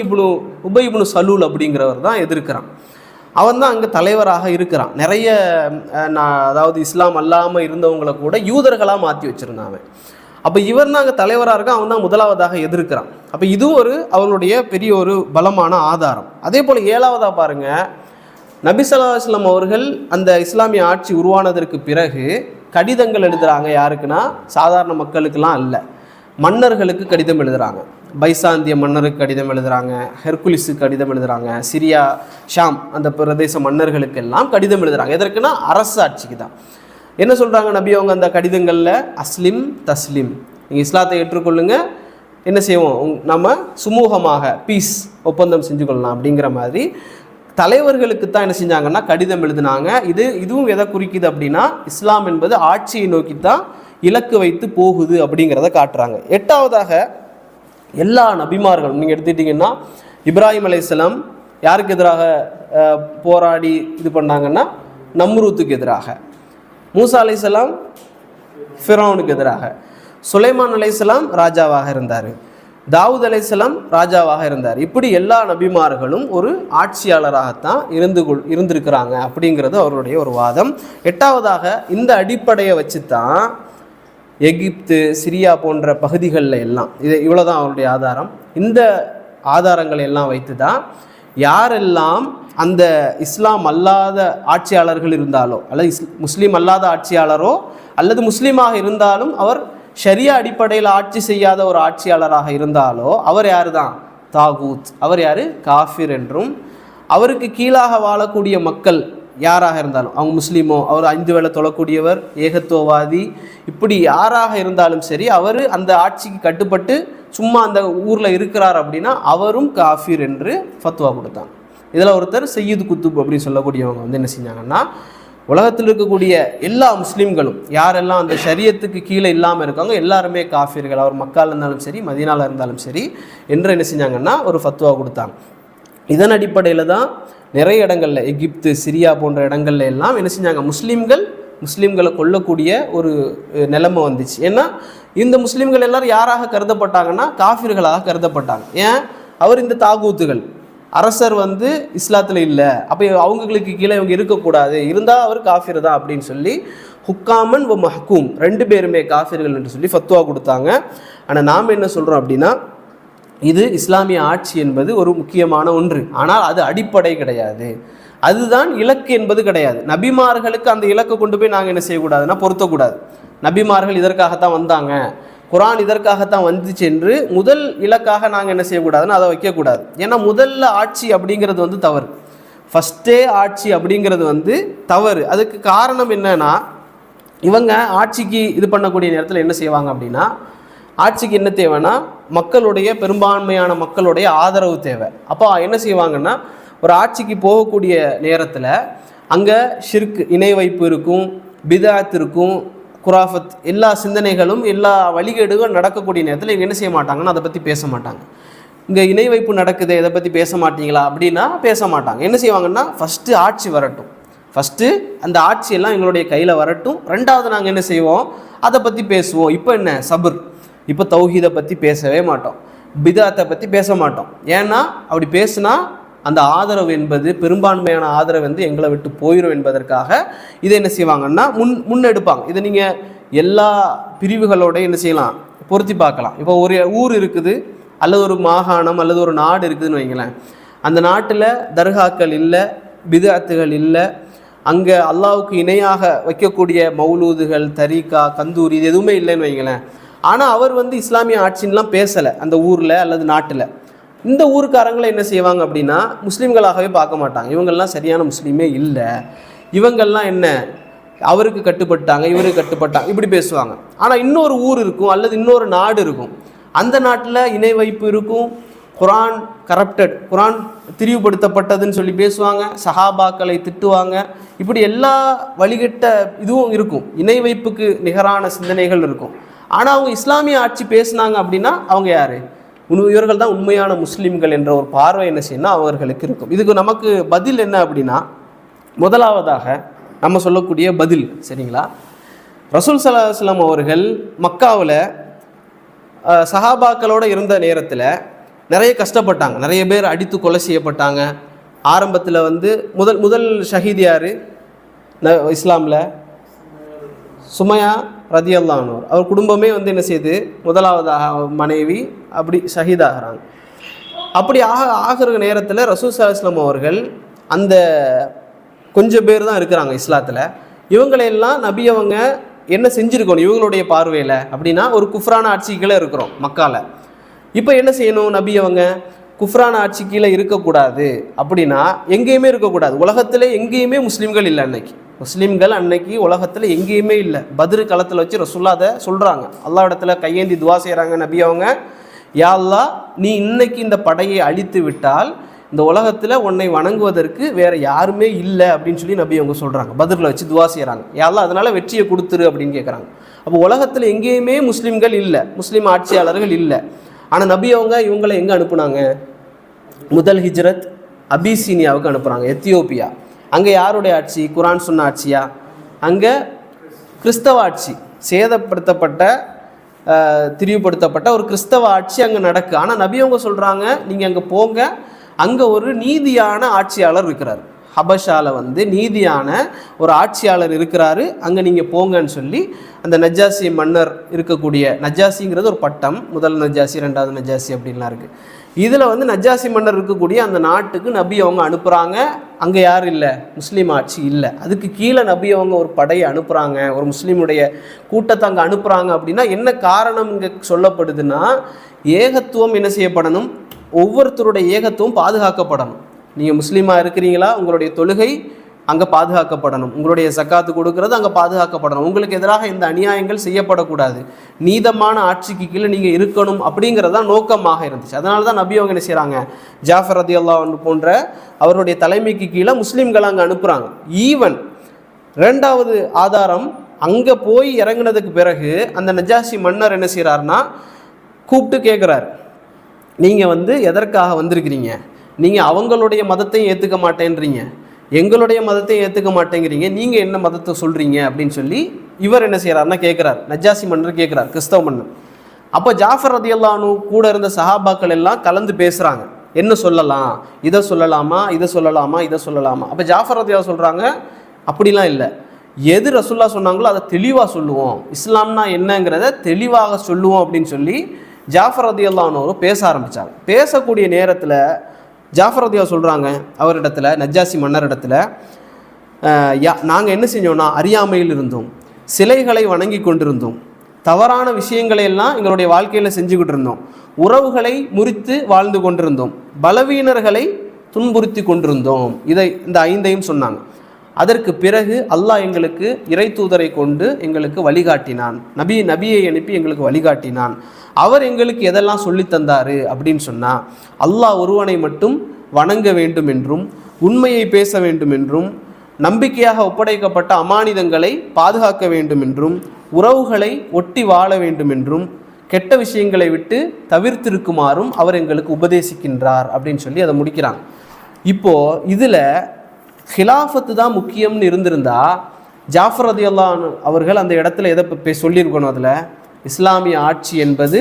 இப்னு சலூல் அப்படிங்கிறவர் தான் எதிர்க்கிறான். அவன் தான் அங்கே தலைவராக இருக்கிறான். நிறைய அதாவது இஸ்லாம் அல்லாமல் இருந்தவங்களை கூட யூதர்களாக மாற்றி வச்சுருந்தாங்க. அப்போ இவர் தான் அங்கே தலைவராக இருக்கான், அவன் தான் முதலாவதாக எதிர்க்கிறான். அப்போ இதுவும் அவங்களுடைய பெரிய ஒரு பலமான ஆதாரம். அதே போல் ஏழாவதாக பாருங்கள், நபி ஸல்லல்லாஹு அலைஹி வஸல்லம் அவர்கள் அந்த இஸ்லாமிய ஆட்சி உருவானதற்கு பிறகு கடிதங்கள் எழுதுகிறாங்க. யாருக்குன்னா சாதாரண மக்களுக்கெல்லாம் அல்ல, மன்னர்களுக்கு கடிதம் எழுதுகிறாங்க. பைசாந்திய மன்னருக்கு கடிதம் எழுதுகிறாங்க, ஹெர்குலிஸுக்கு கடிதம் எழுதுகிறாங்க, சிரியா, ஷாம் அந்த பிரதேச மன்னர்களுக்கெல்லாம் கடிதம் எழுதுகிறாங்க. எதற்குன்னா அரசு ஆட்சிக்கு தான். என்ன சொல்கிறாங்க நபி அவங்க அந்த கடிதங்களில், அஸ்லிம் தஸ்லிம், நீங்கள் இஸ்லாத்தை ஏற்றுக்கொள்ளுங்க, என்ன செய்வோம், நம்ம சுமூகமாக பீஸ் ஒப்பந்தம் செஞ்சு கொள்ளலாம் அப்படிங்கிற மாதிரி தலைவர்களுக்கு தான் என்ன செஞ்சாங்கன்னா கடிதம் எழுதினாங்க. இதுவும் எதை குறிக்குது அப்படின்னா, இஸ்லாம் என்பது ஆட்சியை நோக்கி தான் இலக்கு வைத்து போகுது அப்படிங்கிறத காட்டுறாங்க. எட்டாவதாக, எல்லா நபிமார்களும் நீங்கள் எடுத்துக்கிட்டிங்கன்னா, இப்ராஹிம் அலைஹிஸ்ஸலாம் யாருக்கு எதிராக போராடி இது பண்ணாங்கன்னா நம்ரூத்துக்கு எதிராக, மூசா அலைஹிஸ்ஸலாம் ஃபிரௌனுக்கு எதிராக, சுலைமான் அலைஹிஸ்ஸலாம் ராஜாவாக இருந்தார், தாவூத் அலைஹிஸ்ஸலாம் ராஜாவாக இருந்தார். இப்படி எல்லா நபிமார்களும் ஒரு ஆட்சியாளராகத்தான் இருந்திருக்கிறாங்க அப்படிங்கிறது அவருடைய ஒரு வாதம். எட்டாவதாக, இந்த அடிப்படையை வச்சு தான் எகிப்து, சிரியா போன்ற பகுதிகளில் எல்லாம் இவ்வளோதான் அவருடைய ஆதாரம். இந்த ஆதாரங்களை எல்லாம் வைத்து தான் யாரெல்லாம் அந்த இஸ்லாம் அல்லாத ஆட்சியாளர்கள் இருந்தாலோ அல்லது முஸ்லீம் அல்லாத ஆட்சியாளரோ அல்லது முஸ்லீமாக இருந்தாலும் அவர் ஷரியா அடிப்படையில் ஆட்சி செய்யாத ஒரு ஆட்சியாளராக இருந்தாலோ அவர் யார் தான்? தாகூத். அவர் யார்? காஃபிர் என்றும், அவருக்கு கீழாக வாழக்கூடிய மக்கள் யாராக இருந்தாலும், அவங்க முஸ்லீமோ, அவர் 5 வேளை தொழக்கூடியவர், ஏகத்துவவாதி, இப்படி யாராக இருந்தாலும் சரி, அவர் அந்த ஆட்சிக்கு கட்டுப்பட்டு சும்மா அந்த ஊரில் இருக்கிறார் அப்படின்னா அவரும் காஃபிர் என்று ஃபத்வா கொடுத்தாங்க. இதில் ஒருத்தர் சையீத் குத்துப் அப்படின்னு சொல்லக்கூடியவங்க வந்து என்ன செஞ்சாங்கன்னா, உலகத்தில் இருக்கக்கூடிய எல்லா முஸ்லீம்களும் யாரெல்லாம் அந்த ஷரியத்துக்கு கீழே இல்லாமல் இருக்காங்க எல்லாருமே காஃபிர்கள், அவர் மக்காவில் இருந்தாலும் சரி மதீனாவில் இருந்தாலும் சரி என்று என்ன செஞ்சாங்கன்னா ஒரு ஃபத்வா கொடுத்தாங்க. இதன் அடிப்படையில் தான் நிறைய இடங்களில் எகிப்து, சிரியா போன்ற இடங்கள்ல எல்லாம் என்ன செஞ்சாங்க, முஸ்லீம்களை கொல்லக்கூடிய ஒரு நிலைமை வந்துச்சு. ஏன்னா இந்த முஸ்லீம்கள் எல்லாரும் யாராக கருதப்பட்டாங்கன்னா காஃபிர்களாக கருதப்பட்டாங்க. ஏன்? அவர் இந்த தாகூத்துகள், அரசர் வந்து இஸ்லாத்தில் இல்லை, அப்போ அவங்களுக்கு கீழே இவங்க இருக்கக்கூடாது, இருந்தால் அவர் காஃபிர் தான் அப்படின்னு சொல்லி ஹுக்காமன் வ மஹ்கூம் 2 பேருமே காஃபிர்கள் என்று சொல்லி ஃபத்வா கொடுத்தாங்க. ஆனால் நாம் என்ன சொல்கிறோம் அப்படின்னா, இது இஸ்லாமிய ஆட்சி என்பது ஒரு முக்கியமான ஒன்று, ஆனால் அது அடிப்படை கிடையாது, அதுதான் இலக்கு என்பது கிடையாது. நபிமார்களுக்கு அந்த இலக்கை கொண்டு போய் நாங்கள் என்ன செய்யக்கூடாதுன்னா பொருத்தக்கூடாது. நபிமார்கள் இதற்காகத்தான் வந்தாங்க, குரான் இதற்காகத்தான் வந்துச்சு என்று முதல் இலக்காக நாங்கள் என்ன செய்யக்கூடாதுன்னு அதை வைக்கக்கூடாது. ஏன்னா முதல்ல ஆட்சி அப்படிங்கிறது வந்து தவறு, ஃபஸ்ட்டே ஆட்சி அப்படிங்கிறது வந்து தவறு. அதுக்கு காரணம் என்னன்னா, இவங்க ஆட்சிக்கு இது பண்ணக்கூடிய நேரத்தில் என்ன செய்வாங்க அப்படின்னா, ஆட்சிக்கு என்ன தேவைன்னா மக்களுடைய பெரும்பான்மையான மக்களுடைய ஆதரவு தேவை. அப்போ என்ன செய்வாங்கன்னா, ஒரு ஆட்சிக்கு போகக்கூடிய நேரத்தில் அங்கே ஷிர்க், இணை வைப்பு இருக்கும், பிதாத் இருக்கும், குராஃபத், எல்லா சிந்தனைகளும் எல்லா வழிகேடுகளும் நடக்கக்கூடிய நேரத்தில் இவங்க என்ன செய்ய மாட்டாங்கன்னா அதை பற்றி பேச மாட்டாங்க. இங்கே இணை வைப்பு நடக்குது, இதை பற்றி பேச மாட்டீங்களா அப்படின்னா பேச மாட்டாங்க. என்ன செய்வாங்கன்னா, ஃபஸ்ட்டு ஆட்சி வரட்டும், ஃபஸ்ட்டு அந்த ஆட்சியெல்லாம் எங்களுடைய கையில் வரட்டும், ரெண்டாவது நாங்கள் என்ன செய்வோம் அதை பற்றி பேசுவோம். இப்போ என்ன சபர், இப்போ தௌஹீதை பற்றி பேசவே மாட்டோம், பிதாத்தை பற்றி பேச மாட்டோம். ஏன்னா அப்படி பேசுனா அந்த ஆதரவு என்பது, பெரும்பான்மையான ஆதரவு வந்து எங்களை விட்டு போயிடும் என்பதற்காக இதை என்ன செய்வாங்கன்னா முன்னெடுப்பாங்க. இதை நீங்கள் எல்லா பிரிவுகளோட என்ன செய்யலாம், பொருத்தி பார்க்கலாம். இப்போ ஒரு ஊர் இருக்குது அல்லது ஒரு மாகாணம் அல்லது ஒரு நாடு இருக்குதுன்னு வைங்களேன், அந்த நாட்டில் தர்காக்கள் இல்லை, பிதாத்துகள் இல்லை, அங்கே அல்லாஹ்வுக்கு இணையாக வைக்கக்கூடிய மௌலூதுகள், தரீகா, கந்தூரி இது எதுவுமே இல்லைன்னு வைங்களேன். ஆனால் அவர் வந்து இஸ்லாமிய ஆட்சின்லாம் பேசலை அந்த ஊரில் அல்லது நாட்டில். இந்த ஊருக்காரங்களை என்ன செய்வாங்க அப்படின்னா முஸ்லீம்களாகவே பார்க்க மாட்டாங்க, இவங்கள்லாம் சரியான முஸ்லீமே இல்லை, இவங்கள்லாம் என்ன அவருக்கு கட்டுப்பட்டாங்க, இவருக்கு கட்டுப்பட்டாங்க, இப்படி பேசுவாங்க. ஆனால் இன்னொரு ஊர் இருக்கும் அல்லது இன்னொரு நாடு இருக்கும், அந்த நாட்டில் இணை வைப்பு இருக்கும், குரான் கரப்டட், குரான் திரிவுபடுத்தப்பட்டதுன்னு சொல்லி பேசுவாங்க, சஹாபாக்களை திட்டுவாங்க, இப்படி எல்லா வழிகட்ட இதுவும் இருக்கும், இணை வைப்புக்கு நிகரான சிந்தனைகள் இருக்கும். ஆனால் அவங்க இஸ்லாமிய ஆட்சி பேசுனாங்க அப்படின்னா அவங்க யார்? இவர்கள் தான் உண்மையான முஸ்லீம்கள் என்ற ஒரு பார்வை என்ன செய்யணும் அவர்களுக்கு இருக்கும். இதுக்கு நமக்கு பதில் என்ன அப்படின்னா, முதலாவதாக நம்ம சொல்லக்கூடிய பதில் சரிங்களா, ரசூல் ஸல்லல்லாஹு அலைஹி வஸல்லம் அவர்கள் மக்காவில் சஹாபாக்களோடு இருந்த நேரத்தில் நிறைய கஷ்டப்பட்டாங்க, நிறைய பேர் அடித்து கொலை செய்யப்பட்டாங்க. ஆரம்பத்தில் வந்து முதல் ஷஹீத் யார் இஸ்லாமில்? சுமையா ரதியல்லாஹு அன்ஹா. அவர் குடும்பமே வந்து என்ன செய்யுது, முதலாவதாக மனைவி அப்படி ஷஹீதாகிறாங்க. அப்படி ஆகிற நேரத்தில் ரசூல் ஸல்லல்லாஹு அலைஹி வஸல்லம் அவர்கள் அந்த கொஞ்சம் பேர் தான் இருக்கிறாங்க இஸ்லாத்தில், இவங்களையெல்லாம் நபி அவங்க என்ன செஞ்சுருக்கணும் இவங்களுடைய பார்வையில் அப்படின்னா, ஒரு குஃப்ரான ஆட்சி கீழே இருக்கிறோம் மக்கால. இப்போ என்ன செய்யணும், நபி அவங்க குஃப்ரான ஆட்சி கீழே இருக்கக்கூடாது அப்படின்னா எங்கேயுமே இருக்கக்கூடாது, உலகத்தில் எங்கேயுமே முஸ்லீம்கள் இல்லை அன்னைக்கு, முஸ்லீம்கள் அன்னைக்கு உலகத்தில் எங்கேயுமே இல்லை. பத்ரு களத்தில் வச்சு ரசூல்லா அதை சொல்கிறாங்க, அல்லாஹ் இடத்துல கையேந்தி துவா செய்கிறாங்க நபி அவங்க, யா அல்லாஹ் நீ இன்னைக்கு இந்த படையை அழித்து விட்டால் இந்த உலகத்தில் உன்னை வணங்குவதற்கு வேறு யாருமே இல்லை அப்படின்னு சொல்லி நபி அவங்க சொல்கிறாங்க, பத்ரில் வச்சு துவா செய்கிறாங்க, யா அல்லாஹ் அதனால் வெற்றியை கொடுத்துரு அப்படின்னு கேட்குறாங்க. அப்போ உலகத்தில் எங்கேயுமே முஸ்லீம்கள் இல்லை, முஸ்லீம் ஆட்சியாளர்கள் இல்லை. ஆனால் நபி அவங்க இவங்களை எங்கே அனுப்புனாங்க, முதல் ஹிஜ்ரத் அபிசீனியாவுக்கு அனுப்புகிறாங்க, எத்தியோப்பியா. அங்கே யாருடைய ஆட்சி, குரான் சொன்ன ஆட்சியா? அங்கே கிறிஸ்தவ ஆட்சி, சேதப்படுத்தப்பட்ட திரிவுபடுத்தப்பட்ட ஒரு கிறிஸ்தவ ஆட்சி அங்கே நடக்கு. ஆனால் நபி அவங்க சொல்கிறாங்க நீங்கள் அங்கே போங்க, அங்கே ஒரு நீதியான ஆட்சியாளர் இருக்கிறார், ஹபஷால வந்து நீதியான ஒரு ஆட்சியாளர் இருக்கிறாரு, அங்கே நீங்கள் போங்கன்னு சொல்லி அந்த நஜ்ஜாசி மன்னர் இருக்கக்கூடிய, நஜ்ஜாசிங்கிறது ஒரு பட்டம், முதல் நஜ்ஜாசி ரெண்டாவது நஜ்ஜாசி அப்படின்லாம் இருக்குது. இதில் வந்து நஜ்ஜாசி மன்னர் இருக்கக்கூடிய அந்த நாட்டுக்கு நபி அவங்க அனுப்புகிறாங்க. அங்கே யார் இல்லை, முஸ்லீம் ஆட்சி இல்லை. அதுக்கு கீழே நபி அவங்க ஒரு படையை அனுப்புகிறாங்க, ஒரு முஸ்லீமுடைய கூட்டத்தை அங்கே அனுப்புகிறாங்க. அப்படின்னா என்ன காரணம் இங்கே சொல்லப்படுதுன்னா, ஏகத்துவம் என்ன செய்யப்படணும், ஒவ்வொருத்தருடைய ஏகத்துவம் பாதுகாக்கப்படணும். நீங்கள் முஸ்லீமாக இருக்கிறீங்களா, உங்களுடைய தொழுகை அங்கே பாதுகாக்கப்படணும், உங்களுடைய ஜக்காத்து கொடுக்கறது அங்கே பாதுகாக்கப்படணும், உங்களுக்கு எதிராக இந்த அநியாயங்கள் செய்யப்படக்கூடாது, நீதமான ஆட்சிக்கு கீழே நீங்கள் இருக்கணும் அப்படிங்கிறது தான் நோக்கமாக இருந்துச்சு. அதனால தான் நபி அவங்க என்ன செய்கிறாங்க, ஜாஃபர் ரலியல்லாஹு அன்ஹு போன்ற அவருடைய தலைமைக்கு கீழே முஸ்லீம்களை அங்கே அனுப்புகிறாங்க. ஈவன் ரெண்டாவது ஆதாரம், அங்கே போய் இறங்கினதுக்கு பிறகு அந்த நஜாஷி மன்னர் என்ன செய்கிறாருன்னா கூப்பிட்டு கேட்குறாரு, நீங்கள் வந்து எதற்காக வந்திருக்கிறீங்க, நீங்கள் அவங்களுடைய மதத்தையும் ஏற்றுக்க மாட்டேன்றீங்க, எங்களுடைய மதத்தை ஏற்றுக்க மாட்டேங்கிறீங்க, நீங்கள் என்ன மதத்தை சொல்கிறீங்க அப்படின்னு சொல்லி இவர் என்ன செய்கிறாருன்னா கேட்குறார், நஜ்ஜாசி மன்னர் கேட்குறார், கிறிஸ்தவ மன்னர். அப்போ ஜாஃபர் ரலியல்லாஹு அன்ஹு கூட இருந்த சஹாபாக்கள் எல்லாம் கலந்து பேசுகிறாங்க, என்ன சொல்லலாம், இதை சொல்லலாமா, இதை சொல்லலாமா, இதை சொல்லலாமா. அப்போ ஜாஃபர் ரலியல்லாஹு சொல்கிறாங்க, அப்படிலாம் இல்லை, எது ரசூல்லா சொன்னாங்களோ அதை தெளிவாக சொல்லுவோம், இஸ்லாம்னா என்னங்கிறத தெளிவாக சொல்லுவோம் அப்படின்னு சொல்லி ஜாஃபர் ரலியல்லாஹு அன்ஹு பேச ஆரம்பித்தாங்க. பேசக்கூடிய நேரத்தில் ஜாஃபர் ரலியல்லாஹு சொல்கிறாங்க அவரிடத்துல, நஜ்ஜாசி மன்னரிடத்துல, நாங்கள் என்ன செஞ்சோம்னா அறியாமையில் இருந்தோம், சிலைகளை வணங்கி கொண்டிருந்தோம், தவறான விஷயங்களை எல்லாம் எங்களுடைய வாழ்க்கையில் செஞ்சுக்கிட்டு இருந்தோம், உறவுகளை முறித்து வாழ்ந்து கொண்டிருந்தோம், பலவீனர்களை துன்புறுத்தி கொண்டிருந்தோம். இந்த 5ஐயும் சொன்னாங்க. அதற்கு பிறகு அல்லாஹ் எங்களுக்கு இறை தூதரை கொண்டு எங்களுக்கு வழிகாட்டினான், நபியை அனுப்பி எங்களுக்கு வழிகாட்டினான். அவர் எங்களுக்கு எதெல்லாம் சொல்லித்தந்தார் அப்படின்னு சொன்னால், அல்லாஹ் ஒருவனை மட்டும் வணங்க வேண்டும் என்றும், உண்மையை பேச வேண்டும் என்றும், நம்பிக்கையாக ஒப்படைக்கப்பட்ட அமானிதங்களை பாதுகாக்க வேண்டும் என்றும், உறவுகளை ஒட்டி வாழ வேண்டும் என்றும், கெட்ட விஷயங்களை விட்டு தவிர்த்திருக்குமாறும் அவர் எங்களுக்கு உபதேசிக்கின்றார் அப்படின்னு சொல்லி அதை முடிக்கிறாங்க. இப்போது இதில் ஹிலாஃபத்து தான் முக்கியம்னு இருந்திருந்தா ஜாஃபர் ரலியல்லாஹு அன்ஹு அவர்கள் அந்த இடத்துல எதை சொல்லியிருக்கணும், அதில் இஸ்லாமிய ஆட்சி என்பது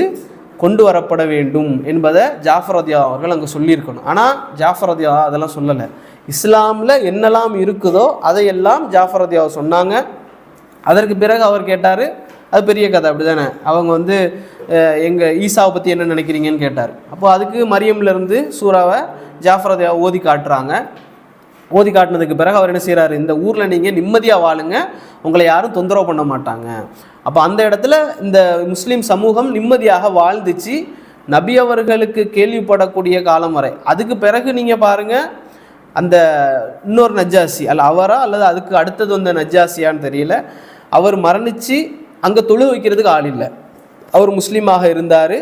கொண்டு வரப்பட வேண்டும் என்பதை ஜாஃபர் ரலியல்லாஹு அவர்கள் அங்கே சொல்லியிருக்கணும். ஆனால் ஜாஃபர் ரலியல்லாஹு அதெல்லாம் சொல்லலை. இஸ்லாமில் என்னெல்லாம் இருக்குதோ அதையெல்லாம் ஜாஃபர் ரலியல்லாஹு சொன்னாங்க. அதற்கு பிறகு அவர் கேட்டார், அது பெரிய கதை அப்படி தானே, அவங்க வந்து எங்கள் ஈசாவை பற்றி என்ன நினைக்கிறீங்கன்னு கேட்டார். அப்போ அதுக்கு மரியம்லேருந்து சூறாவை ஜாஃபர் ரலியல்லாஹு ஓதி காட்டுறாங்க. ஓதி காட்டினதுக்கு பிறகு அவர் என்ன செய்கிறாரு, இந்த ஊரில் நீங்கள் நிம்மதியாக வாழுங்க, உங்களை யாரும் தொந்தரவு பண்ண மாட்டாங்க. அப்போ அந்த இடத்துல இந்த முஸ்லீம் சமூகம் நிம்மதியாக வாழ்ந்துச்சு, நபி அவர்களுக்கு கேள்விப்படக்கூடிய காலம் வரை. அதுக்கு பிறகு நீங்கள் பாருங்கள், அந்த இன்னொரு நஜ்ஜாசி அவரா அல்லது அதுக்கு அடுத்தது வந்த நஜ்ஜாசியான்னு தெரியல, அவர் மரணித்து அங்கே தொழு வைக்கிறதுக்கு ஆள் இல்லை. அவர் முஸ்லீமாக இருந்தார்.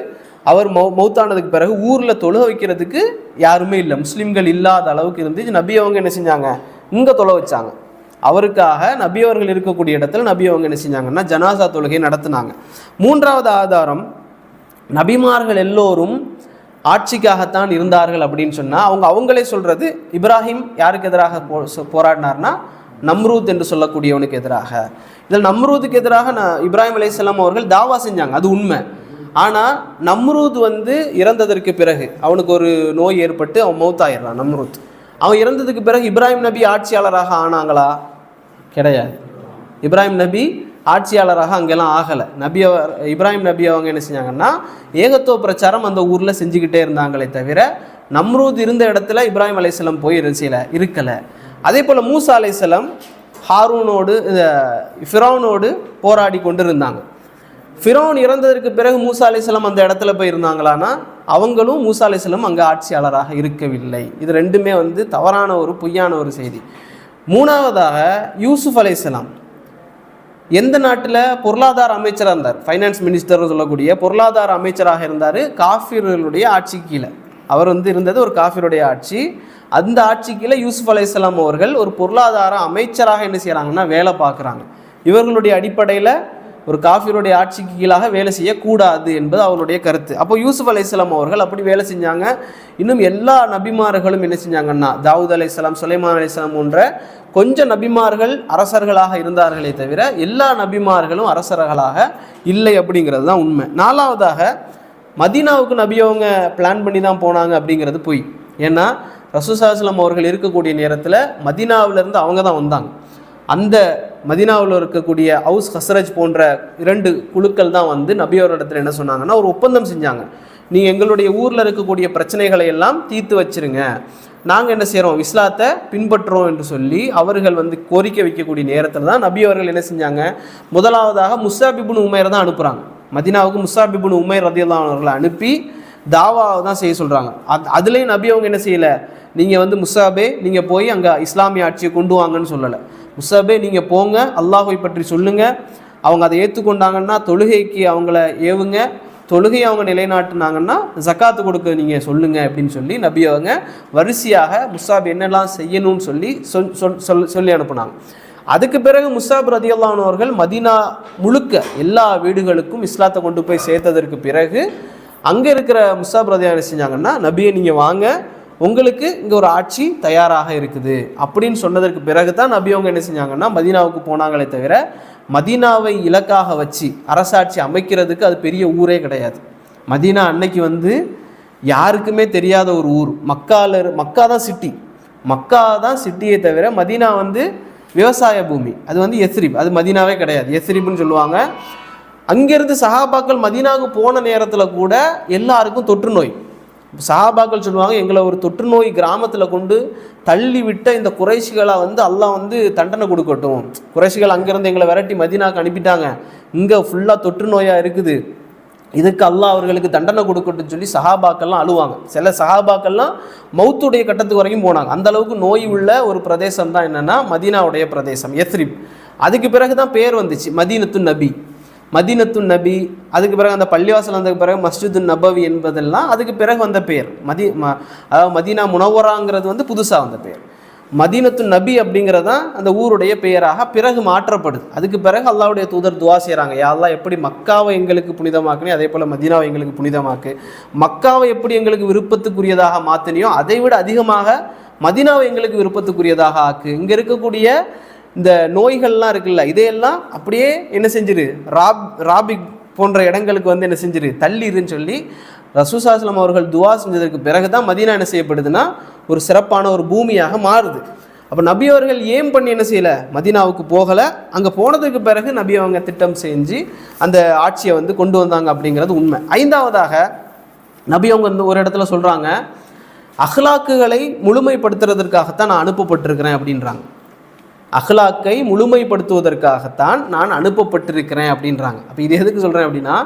அவர் மௌத்தானதுக்கு பிறகு ஊரில் தொழ வைக்கிறதுக்கு யாருமே இல்லை, முஸ்லீம்கள் இல்லாத அளவுக்கு இருந்துச்சு. நபி அவங்க என்ன செஞ்சாங்க, இங்கே தொழ வச்சாங்க. அவருக்காக நபி அவர்கள் இருக்கக்கூடிய இடத்துல நபி அவங்க என்ன செஞ்சாங்கன்னா ஜனாசா தொழுகை நடத்தினாங்க. மூன்றாவது ஆதாரம், நபிமார்கள் எல்லோரும் ஆட்சிக்காகத்தான் இருந்தார்கள் அப்படின்னு சொன்னால் அவங்களே சொல்கிறது, இப்ராஹிம் யாருக்கு எதிராக போராடினார்னா நம்ரூத் என்று சொல்லக்கூடியவனுக்கு எதிராக. இதில் நம்ரூதுக்கு எதிராக இப்ராஹிம் அலைஹிஸ்ஸலாம் அவர்கள் தாவா செஞ்சாங்க, அது உண்மை. ஆனால் நம்ரூத் வந்து இறந்ததற்கு பிறகு அவனுக்கு ஒரு நோய் ஏற்பட்டு அவன் மௌத்தாயிடுறான். நம்ரூத் அவன் இறந்ததுக்கு பிறகு இப்ராஹிம் நபி ஆட்சியாளராக ஆனாங்களா? கிடையாது. இப்ராஹிம் நபி ஆட்சியாளராக அங்கெல்லாம் ஆகலை. இப்ராஹிம் நபி அவங்க என்ன செஞ்சாங்கன்னா ஏகத்துவ பிரச்சாரம் அந்த ஊரில் செஞ்சுக்கிட்டே இருந்தாங்களே தவிர நம்ரூத் இருந்த இடத்துல இப்ராஹிம் அலைஹிஸ்ஸலாம் போய் இருக்கலை. அதே போல் மூசா அலைஹிஸ்ஸலாம் ஹாரூனோடு ஃபிரௌனோடு போராடி கொண்டு இருந்தாங்க. ஃபிரௌன் இறந்ததற்கு பிறகு மூசா அலைஹிஸ்ஸலாம் அந்த இடத்துல போய் இருந்தாங்களான்னா அவங்களும் மூசா அலைஹிஸ்ஸலாம் அங்கே ஆட்சியாளராக இருக்கவில்லை. இது ரெண்டுமே வந்து தவறான ஒரு பொய்யான ஒரு செய்தி. மூணாவதாக யூசுப் அலைஹிஸ்ஸலாம் எந்த நாட்டில் பொருளாதார அமைச்சராக இருந்தார், ஃபைனான்ஸ் மினிஸ்டர்னு சொல்லக்கூடிய பொருளாதார அமைச்சராக இருந்தார். காஃபிர்களுடைய ஆட்சி கீழே அவர் வந்து இருந்தது, ஒரு காஃபிருடைய ஆட்சி. அந்த ஆட்சி கீழே யூசுப் அலைஹிஸ்ஸலாம் அவர்கள் ஒரு பொருளாதார அமைச்சராக என்ன செய்கிறாங்கன்னா வேலை பார்க்குறாங்க. இவர்களுடைய அடிப்படையில் ஒரு காஃபிருடைய ஆட்சிக்கு கீழாக வேலை செய்யக்கூடாது என்பது அவருடைய கருத்து. அப்போ யூசுப் அலைஹிஸ்ஸலாம் அவர்கள் அப்படி வேலை செஞ்சாங்க. இன்னும் எல்லா நபிமார்களும் என்ன செஞ்சாங்கன்னா தாவூத் அலைஹிஸ்ஸலாம், சுலைமான் அலைஹிஸ்ஸலாம் போன்ற கொஞ்சம் நபிமார்கள் அரசர்களாக இருந்தார்களே தவிர எல்லா நபிமார்களும் அரசர்களாக இல்லை அப்படிங்கிறது தான் உண்மை. நாலாவதாக மதீனாவுக்கு நபி அவங்க பிளான் பண்ணி தான் போனாங்க அப்படிங்கிறது பொய். ஏன்னா ரசூல் ஸல்லல்லாஹு அலைஹி வஸல்லம் அவர்கள் இருக்கக்கூடிய நேரத்தில் மதீனாவிலேருந்து அவங்க தான் வந்தாங்க. அந்த மதீனாவில் இருக்கக்கூடிய அவுஸ் ஹஸ்ரஜ் போன்ற 2 குழுக்கள் தான் வந்து நபி அவரிடத்தில் என்ன சொன்னாங்கன்னா ஒரு ஒப்பந்தம் செஞ்சாங்க, நீங்கள் எங்களுடைய ஊரில் இருக்கக்கூடிய பிரச்சனைகளை எல்லாம் தீர்த்து வச்சிருங்க, நாங்கள் என்ன செய்கிறோம், இஸ்லாத்தை பின்பற்றுறோம் என்று சொல்லி அவர்கள் வந்து கோரிக்கை வைக்கக்கூடிய நேரத்தில் தான் நபி அவர்கள் என்ன செஞ்சாங்க, முதலாவதாக முஸாப் இப்னு உமைர் தான் அனுப்புகிறாங்க. மதீனாவுக்கு முஸாப் இப்னு உமைர் ரலியல்லாஹு அன்ஹு அவர்களை அனுப்பி தாவாவை தான் செய்ய சொல்கிறாங்க. அதுலேயும் நபி அவங்க என்ன செய்யலை, நீங்கள் வந்து முஸாபே நீங்கள் போய் அங்கே இஸ்லாமிய ஆட்சியை கொண்டு வாங்கன்னு சொல்லலை. முஸாபே நீங்கள் போங்க, அல்லாஹ்வை பற்றி சொல்லுங்கள், அவங்க அதை ஏற்றுக்கொண்டாங்கன்னா தொழுகைக்கு அவங்கள ஏவுங்க, தொழுகையை அவங்க நிலைநாட்டினாங்கன்னா ஜக்காத்து கொடுக்க நீங்கள் சொல்லுங்கள் அப்படின்னு சொல்லி நபி அவங்க வரிசையாக முஸாப் என்னெல்லாம் செய்யணும்னு சொல்லி அனுப்புனாங்க. அதுக்கு பிறகு முஸாப் ரலியல்லாஹு அன்ஹு அவர்கள் மதீனா முழுக்க எல்லா வீடுகளுக்கும் இஸ்லாத்தை கொண்டு போய் சேர்த்ததற்கு பிறகு அங்கே இருக்கிற முஸாப் ரலியல்லாஹு அன்ஹு செஞ்சாங்கன்னா, நபியை நீங்கள் வாங்க, உங்களுக்கு இங்கே ஒரு ஆட்சி தயாராக இருக்குது அப்படின்னு சொன்னதற்கு பிறகு தான் நபி அவங்க என்ன செஞ்சாங்கன்னா மதீனாவுக்கு போனாங்களே தவிர மதீனாவை இலக்காக வச்சு அரசாட்சி அமைக்கிறதுக்கு அது பெரிய ஊரே கிடையாது. மதீனா அன்னைக்கு வந்து யாருக்குமே தெரியாத ஒரு ஊர். மக்கா தான் சிட்டி, மக்கா தான் சிட்டியை தவிர மதீனா வந்து விவசாய பூமி. அது வந்து எஸ்ரிப், அது மதீனாவே கிடையாது, எஸ்ரிப்னு சொல்லுவாங்க. அங்கேருந்து சஹாபாக்கள் மதீனாவுக்கு போன நேரத்தில் கூட எல்லாருக்கும் தொற்று நோய். சஹாபாக்கள் சொல்லுவாங்க, எங்களை ஒரு தொற்று நோய் கிராமத்தில் கொண்டு தள்ளி விட்ட இந்த குறைஷிகளை வந்து அல்லாஹ் வந்து தண்டனை கொடுக்கட்டும். குறைஷிகள் அங்கேருந்து எங்களை விரட்டி மதீனாவுக்கு அனுப்பிட்டாங்க, இங்கே ஃபுல்லாக தொற்று நோயாக இருக்குது, இதுக்கு அல்லாஹ் அவர்களுக்கு தண்டனை கொடுக்கட்டும் சொல்லி சஹாபாக்கள்லாம் அழுவாங்க. சில சஹாபாக்கள்லாம் மௌத்துடைய கட்டத்துக்கு வரைக்கும் போனாங்க. அந்த அளவுக்கு நோய் உள்ள ஒரு பிரதேசம் தான் என்னென்னா மதீனாவுடைய பிரதேசம் எஸ்ரிப். அதுக்கு பிறகு தான் பேர் வந்துச்சு மதீனத்துன் நபி, மதீனத்துன் நபி. அதுக்கு பிறகு அந்த பள்ளிவாசல் வந்ததுக்கு பிறகு மஸ்ஜிதுன் நபவி என்பதெல்லாம் அதுக்கு பிறகு வந்த பேர். அதாவது மதீனா முனவராங்கிறது வந்து புதுசாக வந்த பேர். மதீனத்துன் நபி அப்படிங்கிறது தான் அந்த ஊருடைய பெயராக பிறகு மாற்றப்படுது. அதுக்கு பிறகு அல்லாஹ்வுடைய தூதர் துவா செய்கிறாங்க, யா அல்லாஹ் எப்படி மக்காவை எங்களுக்கு புனிதமாக்குனே அதே போல் மதீனாவை எங்களுக்கு புனிதமாக்கு, மக்காவை எப்படி எங்களுக்கு விருப்பத்துக்குரியதாக மாற்றினியோ அதை விட அதிகமாக மதீனாவை எங்களுக்கு விருப்பத்துக்குரியதாக ஆக்கு, இங்கே இருக்கக்கூடிய இந்த நோய்கள்லாம் இருக்குல்ல இதையெல்லாம் அப்படியே என்ன செஞ்சிரு, ராபிக் போன்ற இடங்களுக்கு வந்து என்ன செஞ்சிரு, தள்ளிருன்னு சொல்லி ரசூல் ஸல்லல்லாஹு அலைஹி வஸல்லம் அவர்கள் துவா செஞ்சதற்கு பிறகு தான் மதீனா என்ன செய்யப்படுதுன்னா ஒரு சிறப்பான ஒரு பூமியாக மாறுது. அப்போ நபி அவர்கள் ஏம் பண்ணி என்ன செய்யலை, மதீனாவுக்கு போகலை, அங்கே போனதுக்கு பிறகு நபி அவங்க திட்டம் செஞ்சு அந்த ஆட்சியை வந்து கொண்டு வந்தாங்க அப்படிங்கிறது உண்மை. ஐந்தாவதாக நபி அவங்க வந்து ஒரு இடத்துல சொல்கிறாங்க, அஹ்லாக்குகளை முழுமைப்படுத்துறதற்காகத்தான் நான் அனுப்பப்பட்டிருக்கிறேன் அப்படின்றாங்க. அஹ்லாக்கை முழுமைப்படுத்துவதற்காகத்தான் நான் அனுப்பப்பட்டிருக்கிறேன் அப்படின்றாங்க. அப்போ இது எதுக்கு சொல்கிறேன் அப்படின்னா,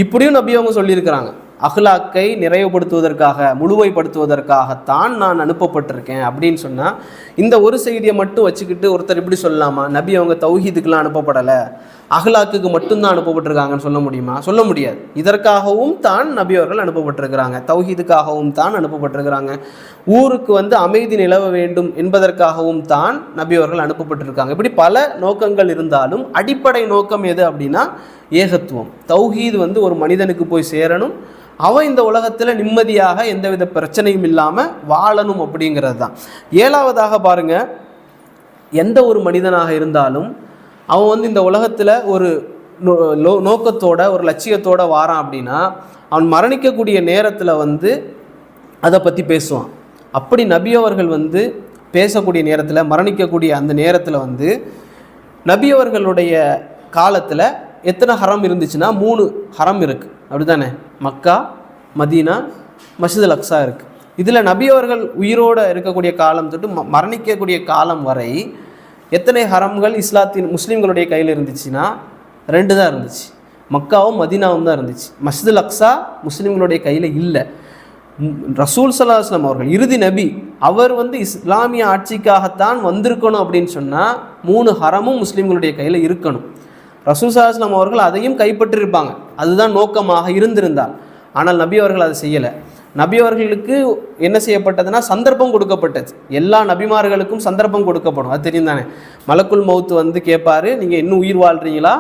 இப்படியும் நபி அவங்க சொல்லியிருக்கிறாங்க, அஹ்லாக்கை நிறைவுபடுத்துவதற்காக முழுமைப்படுத்துவதற்காகத்தான் நான் அனுப்பப்பட்டிருக்கேன் அப்படின்னு சொன்னால் இந்த ஒரு செய்தியை மட்டும் வச்சுக்கிட்டு ஒருத்தர் இப்படி சொல்லலாமா, நபி அவங்க தௌஹீதுக்கெலாம் அனுப்பப்படலை, அஹ்லாக்குக்கு மட்டும்தான் அனுப்பப்பட்டிருக்காங்கன்னு சொல்ல முடியுமா? சொல்ல முடியாது. இதற்காகவும் தான் நபி அவர்கள் அனுப்பப்பட்டிருக்கிறாங்க, தௌஹீதுக்காகவும் தான் அனுப்பப்பட்டிருக்கிறாங்க, ஊருக்கு வந்து அமைதி நிலவ வேண்டும் என்பதற்காகவும் தான் நபி அவர்கள் அனுப்பப்பட்டிருக்காங்க. இப்படி பல நோக்கங்கள் இருந்தாலும் அடிப்படை நோக்கம் எது அப்படின்னா ஏகத்துவம். தௌஹீது வந்து ஒரு மனிதனுக்கு போய் சேரணும், அவன் இந்த உலகத்தில் நிம்மதியாக எந்தவித பிரச்சனையும் இல்லாமல் வாழணும் அப்படிங்கிறது தான். ஏழாவதாக பாருங்கள், எந்த ஒரு மனிதனாக இருந்தாலும் அவன் வந்து இந்த உலகத்தில் ஒரு நோக்கத்தோட ஒரு லட்சியத்தோடு வாரான் அப்படின்னா அவன் மரணிக்கக்கூடிய நேரத்தில் வந்து அதை பற்றி பேசுவான். அப்படி நபி அவர்கள் வந்து பேசக்கூடிய நேரத்தில், மரணிக்கக்கூடிய அந்த நேரத்தில் வந்து நபி அவர்களுடைய காலத்தில் எத்தனை ஹரம் இருந்துச்சுன்னா 3 ஹரம் இருக்குது, அப்படி தானே? மக்கா, மதீனா, மஸ்ஜிதுல் அக்ஸா இருக்குது. இதில் நபி அவர்கள் உயிரோடு இருக்கக்கூடிய காலம் தொட்டு மரணிக்கக்கூடிய காலம் வரை எத்தனை ஹரம்கள் முஸ்லீம்களுடைய கையில் இருந்துச்சுன்னா 2 தான் இருந்துச்சு, மக்காவும் மதீனாவும் தான் இருந்துச்சு. மஸ்ஜிதுல் அக்ஸா முஸ்லீம்களுடைய கையில் இல்லை. ரசூல் ஸல்லல்லாஹு அலைஹி வஸல்லம் அவர்கள் இறுதி நபி, அவர் வந்து இஸ்லாமிய ஆட்சிக்காகத்தான் வந்திருக்கணும் அப்படின்னு சொன்னால் 3 ஹரமும் முஸ்லீம்களுடைய கையில் இருக்கணும். ரசூல் ஸல்லல்லாஹு அலைஹி வஸல்லம் அவர்கள் அதையும் கைப்பற்றிருப்பாங்க, அதுதான் நோக்கமாக இருந்திருந்தால். ஆனால் நபி அவர்கள் அதை செய்யலை. நபி அவர்களுக்கு என்ன செய்யப்பட்டதுன்னா சந்தர்ப்பம் கொடுக்கப்பட்டது. எல்லா நபிமார்களுக்கும் சந்தர்ப்பம் கொடுக்கப்படும், அது தெரியும் தானே? மலக்குல் மௌத் வந்து கேட்பார், நீங்கள் இன்னும் உயிர் வாழ்கிறீங்களா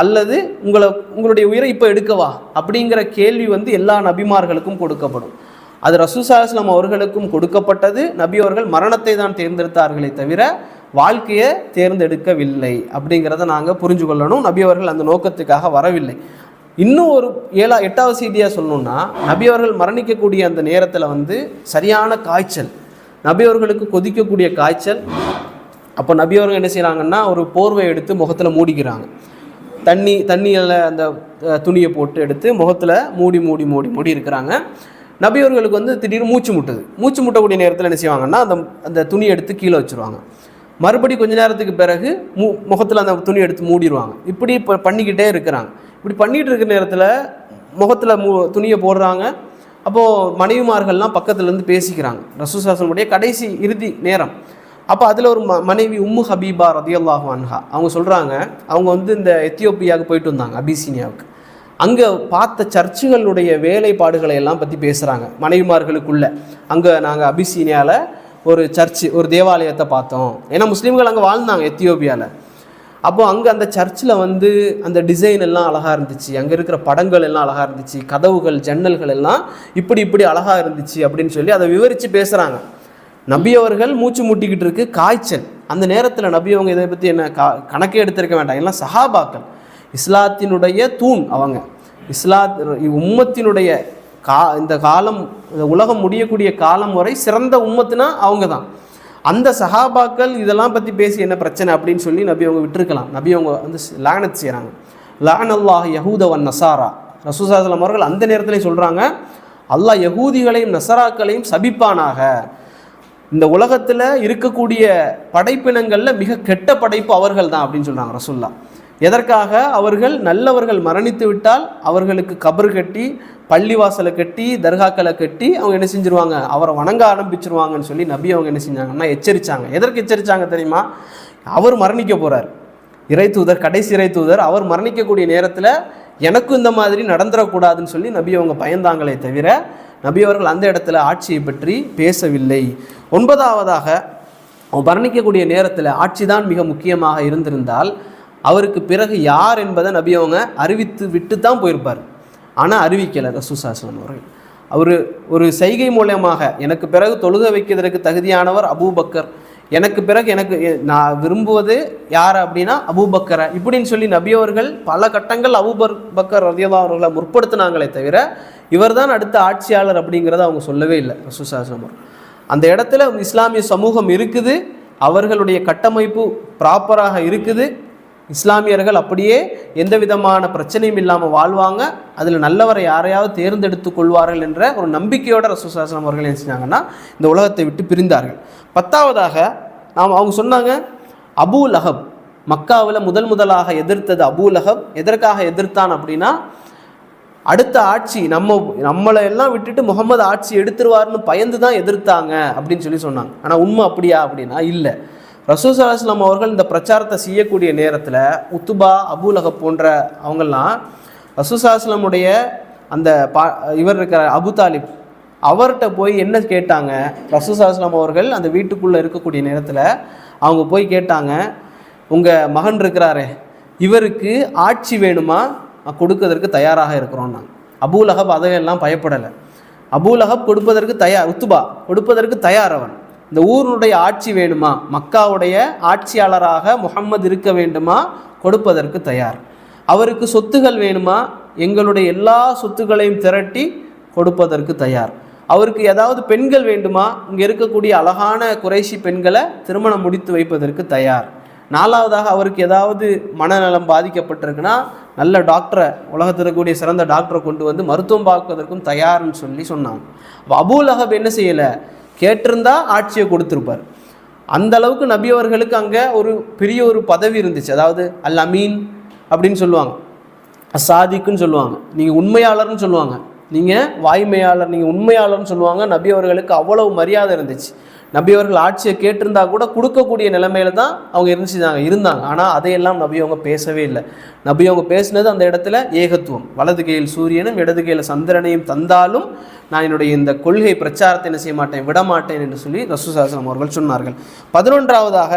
அல்லது உங்களுடைய உயிரை இப்போ எடுக்கவா அப்படிங்கிற கேள்வி வந்து எல்லா நபிமார்களுக்கும் கொடுக்கப்படும். அது ரசூல் ஸல்லல்லாஹு அலைஹி வஸல்லம் அவர்களுக்கும் கொடுக்கப்பட்டது. நபி அவர்கள் மரணத்தை தான் தேர்ந்தெடுத்தார்களே தவிர வாழ்க்கையை தேர்ந்தெடுக்கவில்லை அப்படிங்கிறத நாங்கள் புரிஞ்சு கொள்ளணும். நபி அவர்கள் அந்த நோக்கத்துக்காக வரவில்லை. இன்னும் ஒரு 8வது செய்தியாக சொல்லணுன்னா, நபி அவர்கள் மரணிக்கக்கூடிய அந்த நேரத்தில் வந்து சரியான காய்ச்சல், நபி அவர்களுக்கு கொதிக்கக்கூடிய காய்ச்சல். அப்போ நபி அவர்கள் என்ன செய்கிறாங்கன்னா ஒரு போர்வை எடுத்து முகத்தில் மூடிக்கிறாங்க. தண்ணியில் அந்த துணியை போட்டு எடுத்து முகத்தில் மூடி மூடி மூடி மூடி இருக்கிறாங்க. நபி அவர்களுக்கு வந்து திடீர்னு மூச்சு முட்டக்கூடிய நேரத்தில் என்ன செய்வாங்கன்னா அந்த துணியை எடுத்து கீழே வச்சுருவாங்க. மறுபடி கொஞ்ச நேரத்துக்கு பிறகு முகத்தில் அந்த துணி எடுத்து மூடிடுவாங்க. இப்படி இப்போ பண்ணிக்கிட்டே இருக்கிறாங்க. இப்படி பண்ணிகிட்டு இருக்கிற நேரத்தில் முகத்தில் துணியை போடுறாங்க. அப்போது மனைவிமார்கள்லாம் பக்கத்துலேருந்து பேசிக்கிறாங்க. ரசூலுல்லாஹி ஸல்லல்லாஹு அலைஹி வஸல்லம் கடைசி இறுதி நேரம். அப்போ அதில் ஒரு மனைவி உம்மு ஹபீபா ரதியல்லாஹு அன்ஹா அவங்க சொல்கிறாங்க, அவங்க வந்து இந்த எத்தியோப்பியாவுக்கு போயிட்டு வந்தாங்க, அபிசீனியாவுக்கு. அங்கே பார்த்த சர்ச்சுகளுடைய வேலைப்பாடுகளை எல்லாம் பற்றி பேசுகிறாங்க மனைவிமார்களுக்குள்ளே. அங்கே நாங்கள் அபிசீனியாவில் ஒரு சர்ச்சு, ஒரு தேவாலயத்தை பார்த்தோம். ஏன்னா முஸ்லீம்கள் அங்கே வாழ்ந்தாங்க எத்தியோப்பியாவில். அப்போது அங்கே அந்த சர்ச்சில் வந்து அந்த டிசைன் எல்லாம் அழகாக இருந்துச்சு, அங்கே இருக்கிற படங்கள் எல்லாம் அழகாக இருந்துச்சு, கதவுகள் ஜன்னல்கள் எல்லாம் இப்படி அழகாக இருந்துச்சு அப்படின்னு சொல்லி அதை விவரித்து பேசுகிறாங்க. நபி அவர்கள் மூச்சு முட்டிக்கிட்டு இருக்கு, காய்ச்சல். அந்த நேரத்தில் நபி அவங்க இதை பற்றி என்ன கணக்கே எடுத்திருக்க வேண்டாம். எல்லாம் சஹாபாக்கள், இஸ்லாத்தினுடைய தூண் அவங்க. உம்மத்தினுடைய இந்த காலம், இந்த உலகம் முடியக்கூடிய காலம் வரை சிறந்த உம்மத்துனா அவங்க தான். அந்த சஹாபாக்கள் இதெல்லாம் பற்றி பேசி என்ன பிரச்சனை அப்படின்னு சொல்லி நபி அவங்க விட்டுருக்கலாம். நபி அவங்க வந்து லானத் செய்கிறாங்க. லானல்லாஹ் யஹூத வன் நசாரா. ரசூலுல்லாஹி ஸல்லல்லாஹு அலைஹி வஸல்லம் அவர்கள் அந்த நேரத்துலையும் சொல்கிறாங்க, அல்லாஹ் யஹூதிகளையும் நசராக்களையும் சபிப்பானாக. இந்த உலகத்தில் இருக்கக்கூடிய படைப்பினங்களில் மிக கெட்ட படைப்பு அவர்கள் தான் அப்படின்னு சொல்கிறாங்க ரசூலுல்லாஹ். எதற்காக? அவர்கள் நல்லவர்கள் மரணித்து விட்டால் அவர்களுக்கு கபர் கட்டி, பள்ளிவாசலை கட்டி, தர்காக்களை கட்டி அவங்க என்ன செஞ்சுருவாங்க, அவரை வணங்க ஆரம்பிச்சிருவாங்கன்னு சொல்லி நபி அவங்க என்ன செஞ்சாங்கன்னா எச்சரித்தாங்க. எதற்கு எச்சரித்தாங்க தெரியுமா? அவர் மரணிக்க போகிறார், இறை தூதர், கடைசி இறை தூதர். அவர் மரணிக்கக்கூடிய நேரத்தில் எனக்கும் இந்த மாதிரி நடந்துடக்கூடாதுன்னு சொல்லி நபி அவங்க பயந்தாங்களே தவிர நபி அவர்கள் அந்த இடத்துல ஆட்சியை பற்றி பேசவில்லை. 9வதாக, மரணிக்கக்கூடிய நேரத்தில் ஆட்சி தான் மிக முக்கியமாக இருந்திருந்தால் அவருக்கு பிறகு யார் என்பதை நபி அவங்க அறிவித்து விட்டு தான் போயிருப்பார். ஆனால் அறிவிக்கலை ரசூலுல்லாஹி ஸல்லல்லாஹு அலைஹி வஸல்லம் அவர்கள். ஒரு செய்கை மூலமாக எனக்கு பிறகு தொழுகை வைக்கிறதுக்கு தகுதியானவர் அபூபக்கர், எனக்கு பிறகு நான் விரும்புவது யார் அப்படின்னா அபூபக்கரை இப்படின்னு சொல்லி நபி அவர்கள் பல கட்டங்கள் அபூபக்கர் ரலியல்லாஹு அன்ஹு அவர்களை முற்படுத்தினாங்களே தவிர இவர் தான் அடுத்த ஆட்சியாளர் அப்படிங்கிறத அவங்க சொல்லவே இல்லை ரசூலுல்லாஹி ஸல்லல்லாஹு அலைஹி வஸல்லம். அந்த இடத்துல இஸ்லாமிய சமூகம் இருக்குது, அவர்களுடைய கட்டமைப்பு ப்ராப்பராக இருக்குது, இஸ்லாமியர்கள் அப்படியே எந்த விதமான பிரச்சனையும் இல்லாமல் வாழ்வாங்க, அதில் நல்லவரை யாரையாவது தேர்ந்தெடுத்து கொள்வார்கள் என்ற ஒரு நம்பிக்கையோட ரசூலுல்லாஹி ஸல்லல்லாஹு அலைஹி வஸல்லம் அவர்கள் என்ன செஞ்சாங்கன்னா இந்த உலகத்தை விட்டு பிரிந்தார்கள். 10வதாக அவங்க சொன்னாங்க, அபூ லஹப் மக்காவில் முதலாக எதிர்த்தது அபூ லஹப். எதற்காக எதிர்த்தான் அப்படின்னா, அடுத்த ஆட்சி நம்மளை எல்லாம் விட்டுட்டு முகமது ஆட்சி எடுத்துருவார்னு பயந்து தான் எதிர்த்தாங்க அப்படின்னு சொல்லி சொன்னாங்க. ஆனால் உண்மை அப்படியா அப்படின்னா இல்லை. ரசூலுல்லாஹி ஸல்லல்லாஹு அலைஹி வஸல்லம் அவர்கள் இந்த பிரச்சாரத்தை செய்யக்கூடிய நேரத்தில் உத்துபா, அபூ லஹப் போன்ற அவங்கெல்லாம் ரசூலுல்லாஹி ஸல்லல்லாஹு அலைஹி வஸல்லமுடைய அந்த இவர் இருக்கிற அபு தாலிப் அவர்கிட்ட போய் என்ன கேட்டாங்க, ரசூலுல்லாஹி ஸல்லல்லாஹு அலைஹி வஸல்லம் அவர்கள் அந்த வீட்டுக்குள்ளே இருக்கக்கூடிய நேரத்தில் அவங்க போய் கேட்டாங்க, உங்கள் மகன் இருக்கிறாரே இவருக்கு ஆட்சி வேணுமா, கொடுக்கறதற்கு தயாராக இருக்கிறோன்னா. அபூ லஹப் அதையெல்லாம் பயப்படலை. அபூ லஹப் கொடுப்பதற்கு தயார், உத்துபா கொடுப்பதற்கு தயார். அவன் இந்த ஊருடைய ஆட்சி வேணுமா, மக்காவுடைய ஆட்சியாளராக முஹம்மது இருக்க வேண்டுமா, கொடுப்பதற்கு தயார். அவருக்கு சொத்துகள் வேணுமா, எங்களுடைய எல்லா சொத்துக்களையும் திரட்டி கொடுப்பதற்கு தயார். அவருக்கு ஏதாவது பெண்கள் வேண்டுமா, இங்கே இருக்கக்கூடிய அழகான குறைஷி பெண்களை திருமணம் முடித்து வைப்பதற்கு தயார். 4வதாக அவருக்கு ஏதாவது மனநலம் பாதிக்கப்பட்டிருக்குன்னா நல்ல டாக்டரை, உலகத்தில் இருக்கக்கூடிய சிறந்த டாக்டரை கொண்டு வந்து மருத்துவம் பார்ப்பதற்கும் தயார்னு சொல்லி சொன்னாங்க. அபூ லஹப் என்ன செய்யலை, கேட்டிருந்தா ஆட்சியை கொடுத்துருப்பார். அந்த அளவுக்கு நபி அவர்களுக்கு அங்கே ஒரு பெரிய ஒரு பதவி இருந்துச்சு. அதாவது அல் அமீன் அப்படின்னு சொல்லுவாங்க, சாதிக்குன்னு சொல்லுவாங்க, நீங்கள் உண்மையாளர்னு சொல்லுவாங்க, நீங்கள் வாய்மையாளர், நீங்கள் உண்மையாளர்னு சொல்லுவாங்க. நபி அவர்களுக்கு அவ்வளவு மரியாதை இருந்துச்சு. நபி அவர்கள் ஆட்சியை கேட்டிருந்தா கூட கொடுக்கக்கூடிய நிலைமையில தான் அவங்க இருந்தாங்க. ஆனால் அதையெல்லாம் நபி அவங்க பேசவே இல்லை. நபி அவங்க பேசினது அந்த இடத்துல ஏகத்துவம், வலது கையில் சூரியனும் இடது கையில் சந்திரனையும் தந்தாலும் நான் என்னுடைய இந்த கொள்கை பிரச்சாரத்தை என்ன செய்ய மாட்டேன், விடமாட்டேன் என்று சொல்லி ரசூலுல்லாஹி ஸல்லல்லாஹு அலைஹி வஸல்லம் அவர்கள் சொன்னார்கள். 11வதாக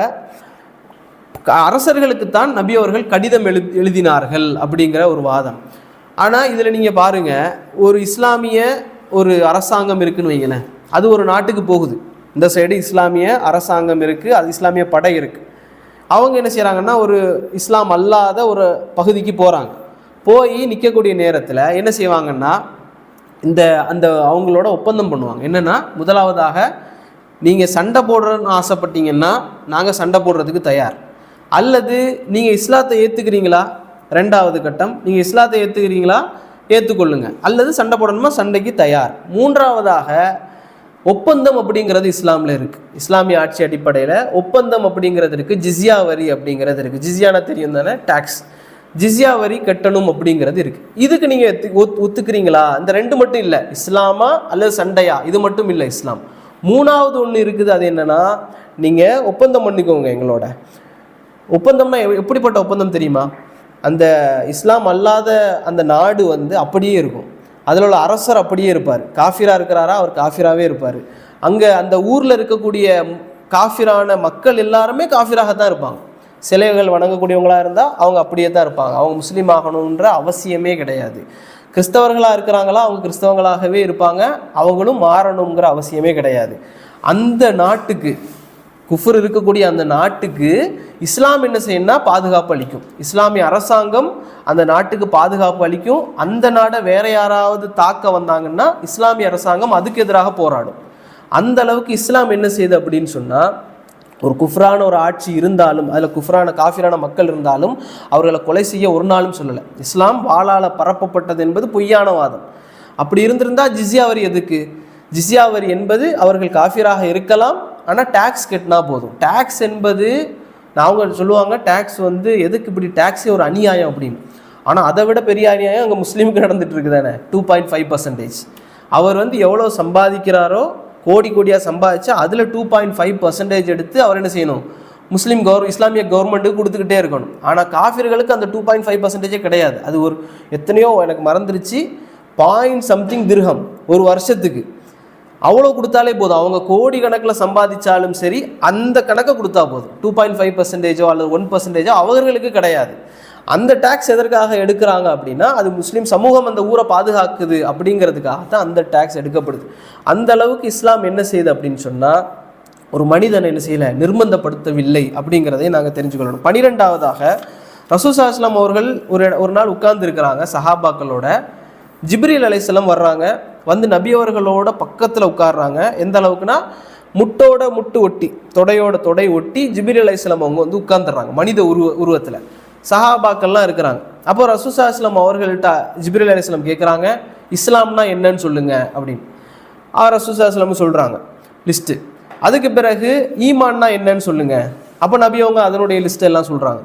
அரசர்களுக்குத்தான் நபி அவர்கள் கடிதம் எழுதினார்கள் அப்படிங்கிற ஒரு வாதம். ஆனால் இதில் நீங்கள் பாருங்கள், ஒரு இஸ்லாமிய ஒரு அரசாங்கம் இருக்குதுன்னு வைங்களேன், அது ஒரு நாட்டுக்கு போகுது, இந்த சைடு இஸ்லாமிய அரசாங்கம் இருக்குது, அது இஸ்லாமிய படை இருக்குது. அவங்க என்ன செய்கிறாங்கன்னா ஒரு இஸ்லாம் அல்லாத ஒரு பகுதிக்கு போகிறாங்க. போய் நிற்கக்கூடிய நேரத்தில் என்ன செய்வாங்கன்னா அந்த அவங்களோட ஒப்பந்தம் பண்ணுவாங்க. என்னென்னா, முதலாவதாக நீங்கள் சண்டை போடுறன்னு ஆசைப்பட்டீங்கன்னா நாங்கள் சண்டை போடுறதுக்கு தயார், அல்லது நீங்கள் இஸ்லாத்தை ஏற்றுக்கிறீங்களா, ரெண்டாவது கட்டம், நீங்கள் இஸ்லாத்தை ஏற்றுக்கிறீங்களா, ஏற்றுக்கொள்ளுங்க, அல்லது சண்டை போடணுமா, சண்டைக்கு தயார். மூன்றாவதாக ஒப்பந்தம் அப்படிங்கிறது இஸ்லாமில் இருக்குது. இஸ்லாமிய ஆட்சி அடிப்படையில் ஒப்பந்தம் அப்படிங்கிறது இருக்குது. ஜிஸ்யா வரி அப்படிங்கிறது இருக்குது. ஜிஸ்யானா தெரியும் தானே, டேக்ஸ். ஜிஸ்யா வரி கட்டணும் அப்படிங்கிறது இருக்குது. இதுக்கு நீங்கள் ஒத்துக்கிறீங்களா? இந்த ரெண்டு மட்டும் இல்லை, இஸ்லாமா அல்லது சண்டையா, இது மட்டும் இல்லை இஸ்லாம். மூணாவது ஒன்று இருக்குது, அது என்னென்னா, நீங்கள் ஒப்பந்தம் பண்ணிக்கோங்க எங்களோட. ஒப்பந்தம்னா எப்படிப்பட்ட ஒப்பந்தம் தெரியுமா? அந்த இஸ்லாம் அல்லாத அந்த நாடு வந்து அப்படியே இருக்கும், அதில் உள்ள அரசர் அப்படியே இருப்பார். காஃபிரா இருக்கிறாரா, அவர் காஃபிராவே இருப்பார். அங்கே அந்த ஊரில் இருக்கக்கூடிய காஃபிரான மக்கள் எல்லாருமே காஃபிராகத்தான் இருப்பாங்க. சிலைகள் வணங்கக்கூடியவங்களாக இருந்தால் அவங்க அப்படியே தான் இருப்பாங்க. அவங்க முஸ்லீம் ஆகணுன்ற அவசியமே கிடையாது. கிறிஸ்தவர்களாக இருக்கிறாங்களா, அவங்க கிறிஸ்தவங்களாகவே இருப்பாங்க. அவங்களும் மாறணுங்கிற அவசியமே கிடையாது. அந்த நாட்டுக்கு, குஃபர் இருக்கக்கூடிய அந்த நாட்டுக்கு இஸ்லாம் என்ன செய்யணும்னா பாதுகாப்பு அளிக்கும். இஸ்லாமிய அரசாங்கம் அந்த நாட்டுக்கு பாதுகாப்பு அளிக்கும். அந்த நாடை வேற யாராவது தாக்க வந்தாங்கன்னா இஸ்லாமிய அரசாங்கம் அதுக்கு எதிராக போராடும். அந்த அளவுக்கு இஸ்லாம் என்ன செய்யுது அப்படின்னு சொன்னால், ஒரு குஃப்ரான ஒரு ஆட்சி இருந்தாலும், அதில் குஃப்ரான காஃபிரான மக்கள் இருந்தாலும் அவர்களை கொலை செய்ய ஒரு நாளும் சொல்லலை. இஸ்லாம் வாளால் பரப்பப்பட்டது என்பது பொய்யான வாதம். அப்படி இருந்திருந்தால் ஜிஸ்யா வரி எதுக்கு? ஜிஸ்யா வரி என்பது அவர்கள் காஃபிராக இருக்கலாம், ஆனால் டேக்ஸ் கட்டினா போதும். டேக்ஸ் என்பது அவங்க சொல்லுவாங்க, டேக்ஸ் வந்து எதுக்கு இப்படி, டேக்ஸே ஒரு அநியாயம் அப்படின்னு. ஆனால் அதை விட பெரிய அநியாயம் அங்கே முஸ்லீமுக்கு நடந்துட்டு இருக்குது தானே. 2.5%. அவர் வந்து எவ்வளோ சம்பாதிக்கிறாரோ, கோடி கோடியாக சம்பாதிச்சா அதில் 2.5% எடுத்து அவர் என்ன செய்யணும், முஸ்லீம் இஸ்லாமிய கவர்மெண்ட்டுக்கு கொடுத்துக்கிட்டே இருக்கணும். ஆனால் காஃபிர்களுக்கு அந்த 2.5% கிடையாது. அது ஒரு எத்தனையோ எனக்கு மறந்துருச்சு, .something திர்ஹம் ஒரு வருஷத்துக்கு. அவ்வளோ கொடுத்தாலே போதும். அவங்க கோடி கணக்கில் சம்பாதிச்சாலும் சரி, அந்த கணக்கை கொடுத்தா போதும். 2.5% அல்லது 1% அவர்களுக்கு கிடையாது. அந்த டேக்ஸ் எதற்காக எடுக்கிறாங்க அப்படின்னா, அது முஸ்லீம் சமூகம் அந்த ஊரை பாதுகாக்குது அப்படிங்கிறதுக்காக தான் அந்த டேக்ஸ் எடுக்கப்படுது. அந்த அளவுக்கு இஸ்லாம் என்ன செய்யுது அப்படின்னு சொன்னால், ஒரு மனிதனை என்ன செய்யலை, நிர்பந்தப்படுத்தவில்லை அப்படிங்கிறதை நாங்கள் தெரிஞ்சுக்கொள்ளணும். 12வதாக ரசூல் ஸல்லல்லாஹு அலைஹி வஸல்லம் அவர்கள் ஒரு நாள் உட்கார்ந்து இருக்கிறாங்க சஹாபாக்களோட. ஜிப்ரீல் அலைஹிஸ்ஸலாம் வர்றாங்க, வந்து நபி அவர்களோட பக்கத்தில் உட்கார்றாங்க. எந்த அளவுக்குன்னா, முட்டோட முட்டு ஒட்டி, தொடையோட தொடை ஒட்டி ஜிப்ரீல் அலைஹிஸ்ஸலாம் அவங்க வந்து உட்கார்ந்துடுறாங்க மனித உருவத்தில். சஹாபாக்கள்லாம் இருக்கிறாங்க. அப்போ ரசூல் ஸல்லல்லாஹு அலைஹி வஸல்லம் அவர்கள்ட்ட ஜிப்ரீல் அலைஹிஸ்ஸலாம் கேட்குறாங்க, இஸ்லாம்னா என்னன்னு சொல்லுங்க அப்படின்னு. ரசூல் ஸல்லல்லாஹு அலைஹி வஸல்லம் சொல்கிறாங்க லிஸ்ட்டு. அதுக்கு பிறகு ஈமான்னா என்னன்னு சொல்லுங்க. அப்போ நபி அவங்க அதனுடைய லிஸ்ட் எல்லாம் சொல்கிறாங்க.